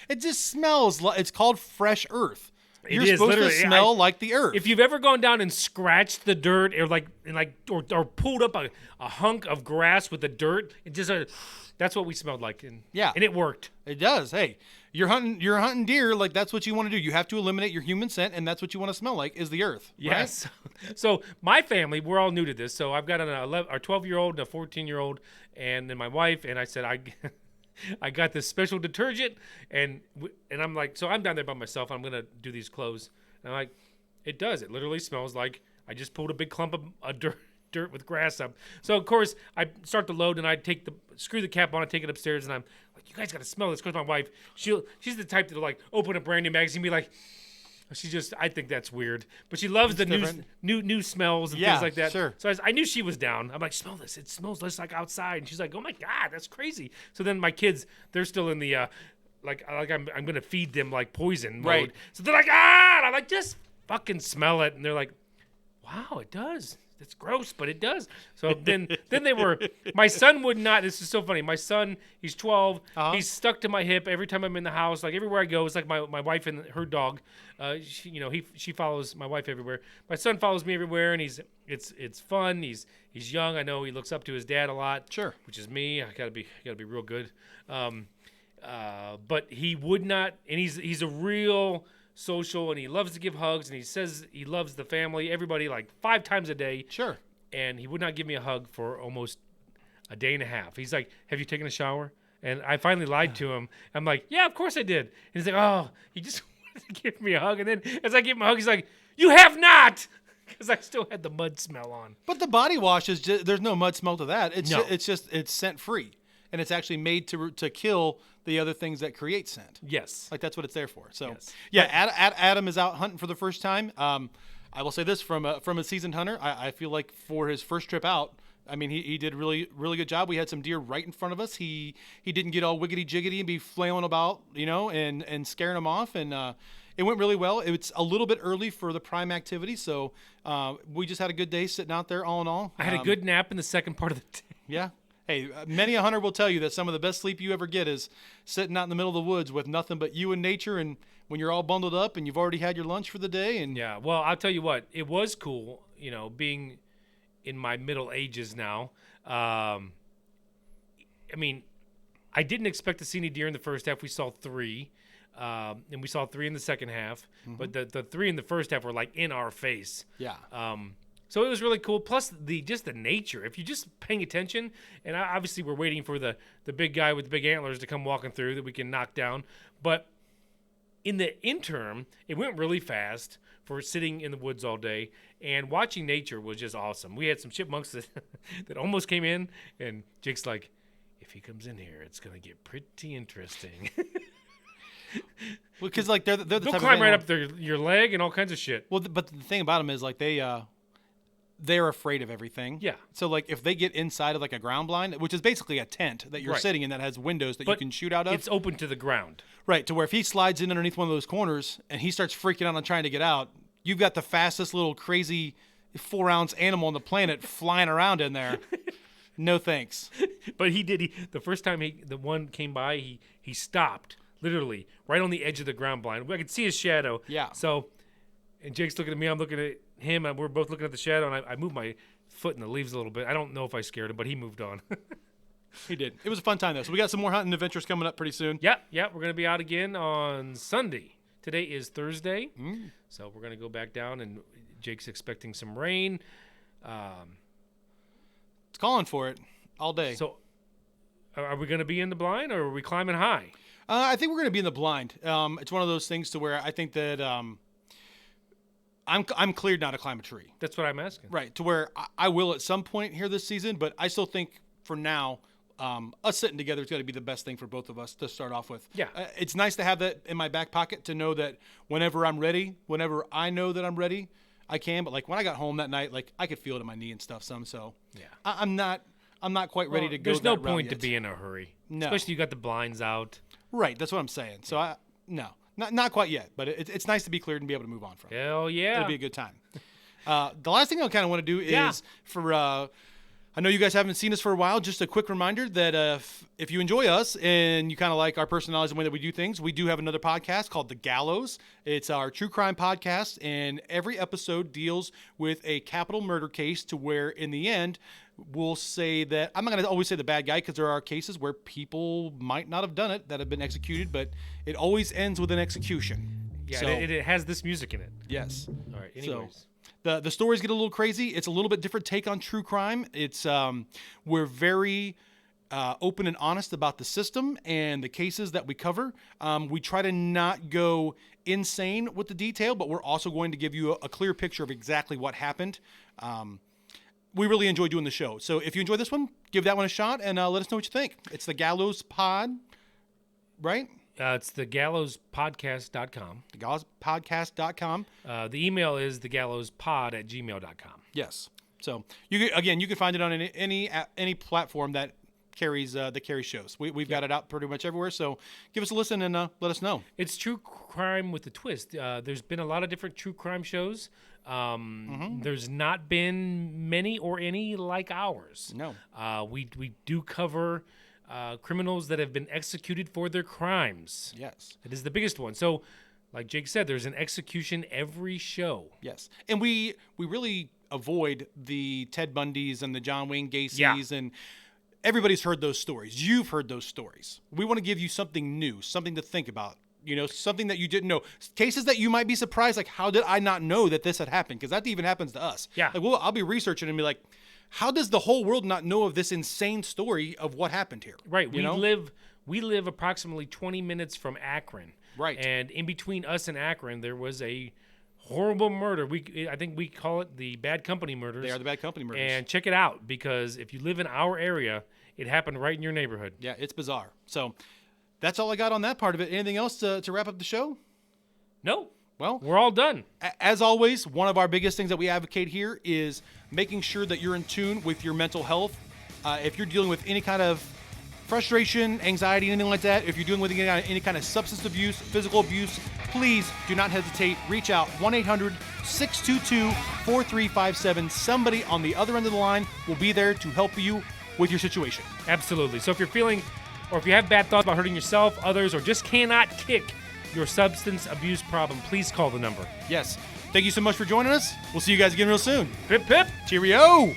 It just smells like, it's called fresh earth. You're is, supposed literally. to smell like the earth. If you've ever gone down and scratched the dirt or pulled up a hunk of grass with the dirt, that's what we smelled like. And it worked. It does. Hey, you're hunting deer, like that's what you want to do. You have to eliminate your human scent, and that's what you want to smell like is the earth. Yes. Right? So my family, we're all new to this. So I've got a 12-year-old and a 14-year-old, and then my wife. And I said I got this special detergent, and I'm like, so I'm down there by myself. I'm gonna do these clothes, and I'm like, it does. It literally smells like I just pulled a big clump of dirt. dirt with grass up. So of course I start to load and I screw the cap on and take it upstairs and I'm like, you guys got to smell this. Because my wife, she's the type to like open a brand new magazine and be like, I think that's weird, but she loves the new smells and things like that. Sure. So I knew she was down. I'm like, smell this. It smells just like outside. And she's like, oh my God, that's crazy. So then my kids, they're still in the I'm gonna feed them like poison mode. Right. So they're like, and I'm like, just fucking smell it. And they're like, wow, it does. It's gross, but it does. So then they were. My son would not. This is so funny. My son, he's 12. He's stuck to my hip every time I'm in the house. Like everywhere I go, it's like my wife and her dog. She follows my wife everywhere. My son follows me everywhere, and it's fun. He's young. I know he looks up to his dad a lot. Sure. Which is me. I gotta be real good. But he would not, and he's a real social, and he loves to give hugs, and he says he loves the family, everybody, like 5 times a day. Sure. And he would not give me a hug for almost a day and a half. He's like, have you taken a shower? And I finally lied to him. I'm like, yeah, of course I did. And he's like, oh, he just wanted to give me a hug. And then as I give him a hug, he's like, you have not, because I still had the mud smell on. But the body wash is just, there's no mud smell to that. It's No. it's scent free, and it's actually made to kill the other things that create scent. Yes. Like that's what it's there for. So Yes. yeah, Adam is out hunting for the first time. I will say this from a seasoned hunter, I feel like for his first trip out, I mean he did really good job. We had some deer right in front of us. He didn't get all wiggity jiggity and be flailing about, and scaring them off, and it went really well. It's a little bit early for the prime activity, so we just had a good day sitting out there. All in all, I had a good nap in the second part of the day. Yeah. Hey, many a hunter will tell you that some of the best sleep you ever get is sitting out in the middle of the woods with nothing but you and nature, and when you're all bundled up and you've already had your lunch for the day. And Yeah, well, I'll tell you what, it was cool, being in my middle ages now. I mean, I didn't expect to see any deer in the first half. We saw 3, and we saw 3 in the second half. Mm-hmm. But the 3 in the first half were like in our face. yeah. So it was really cool. Plus the nature. If you're just paying attention, and obviously we're waiting for the big guy with the big antlers to come walking through that we can knock down. But in the interim, it went really fast for sitting in the woods all day, and watching nature was just awesome. We had some chipmunks that almost came in, and Jake's like, if he comes in here, it's gonna get pretty interesting. Well, because like they're the They'll type climb of right animal- up your leg and all kinds of shit. Well, but the thing about them is like they're afraid of everything. Yeah. So like if they get inside of like a ground blind, which is basically a tent that you're Right. sitting in that has windows that you But can shoot out of. It's open to the ground. Right, to where if he slides in underneath one of those corners and he starts freaking out on trying to get out, you've got the fastest little crazy 4-ounce animal on the planet flying around in there. No thanks. But the first time the one came by, he stopped literally right on the edge of the ground blind. I could see his shadow. Yeah. So, and Jake's looking at me, I'm looking at him, and we're both looking at the shadow, and I moved my foot in the leaves a little bit. I don't know if I scared him, but he moved on. He did. It was a fun time though. So we got some more hunting adventures coming up pretty soon. Yeah, we're going to be out again on Sunday. Today is Thursday, so we're going to go back down, and Jake's expecting some rain. It's calling for it all day. So are we going to be in the blind, or are we climbing high? I think we're going to be in the blind. It's one of those things to where I think that I'm cleared now to climb a tree. That's what I'm asking. Right, to where I will at some point here this season, but I still think for now, us sitting together is going to be the best thing for both of us to start off with. Yeah. It's nice to have that in my back pocket to know that whenever I'm ready, whenever I know that I'm ready, I can. But like when I got home that night, like I could feel it in my knee and stuff. So Yeah. I'm not quite ready to go. There's no that route point to yet. be in a hurry. No. Especially you got the blinds out. Right, that's what I'm saying. So not quite yet, but it's nice to be cleared and be able to move on from it. Hell yeah. It'll be a good time. The last thing I kind of want to do Yeah. is I know you guys haven't seen us for a while. Just a quick reminder that if you enjoy us and you kind of like our personalities and the way that we do things, we do have another podcast called The Gallows. It's our true crime podcast, and every episode deals with a capital murder case to where in the end we'll say that I'm not going to always say the bad guy because there are cases where people might not have done it that have been executed, but it always ends with an execution. Yeah, So- it has this music in it. Yes. All right, anyways. The stories get a little crazy. It's a little bit different take on true crime. It's we're very open and honest about the system and the cases that we cover. We try to not go insane with the detail, but we're also going to give you a clear picture of exactly what happened. we really enjoy doing the show. So if you enjoy this one, give that one a shot and let us know what you think. It's the Gallows Pod, right? It's thegallowspodcast.com. Thegallowspodcast.com. The email is thegallowspod@gmail.com. Yes. So you can find it on any platform that carries shows. We've got it out pretty much everywhere. So give us a listen and let us know. It's true crime with a twist. There's been a lot of different true crime shows. There's not been many or any like ours. No. We do cover criminals that have been executed for their crimes. Yes. It is the biggest one. So, like Jake said, there's an execution every show. Yes. And we really avoid the Ted Bundys and the John Wayne Gacy's and everybody's heard those stories. You've heard those stories. We want to give you something new, something to think about. Something that you didn't know. Cases that you might be surprised, like, how did I not know that this had happened? Because that even happens to us. Yeah. Like, I'll be researching and be like, how does the whole world not know of this insane story of what happened here? Right. We live approximately 20 minutes from Akron. Right. And in between us and Akron, there was a horrible murder. I think we call it the Bad Company murders. They are the Bad Company murders. And check it out, because if you live in our area, it happened right in your neighborhood. Yeah, it's bizarre. So that's all I got on that part of it. Anything else to wrap up the show? No. Well, we're all done. As always, one of our biggest things that we advocate here is making sure that you're in tune with your mental health. If you're dealing with any kind of frustration, anxiety, anything like that, if you're dealing with any kind of substance abuse, physical abuse, please do not hesitate. Reach out, 1-800-622-4357. Somebody on the other end of the line will be there to help you with your situation. Absolutely. So if you're feeling, or if you have bad thoughts about hurting yourself, others, or just cannot kick your substance abuse problem, please call the number. Yes. Thank you so much for joining us. We'll see you guys again real soon. Pip, pip. Cheerio.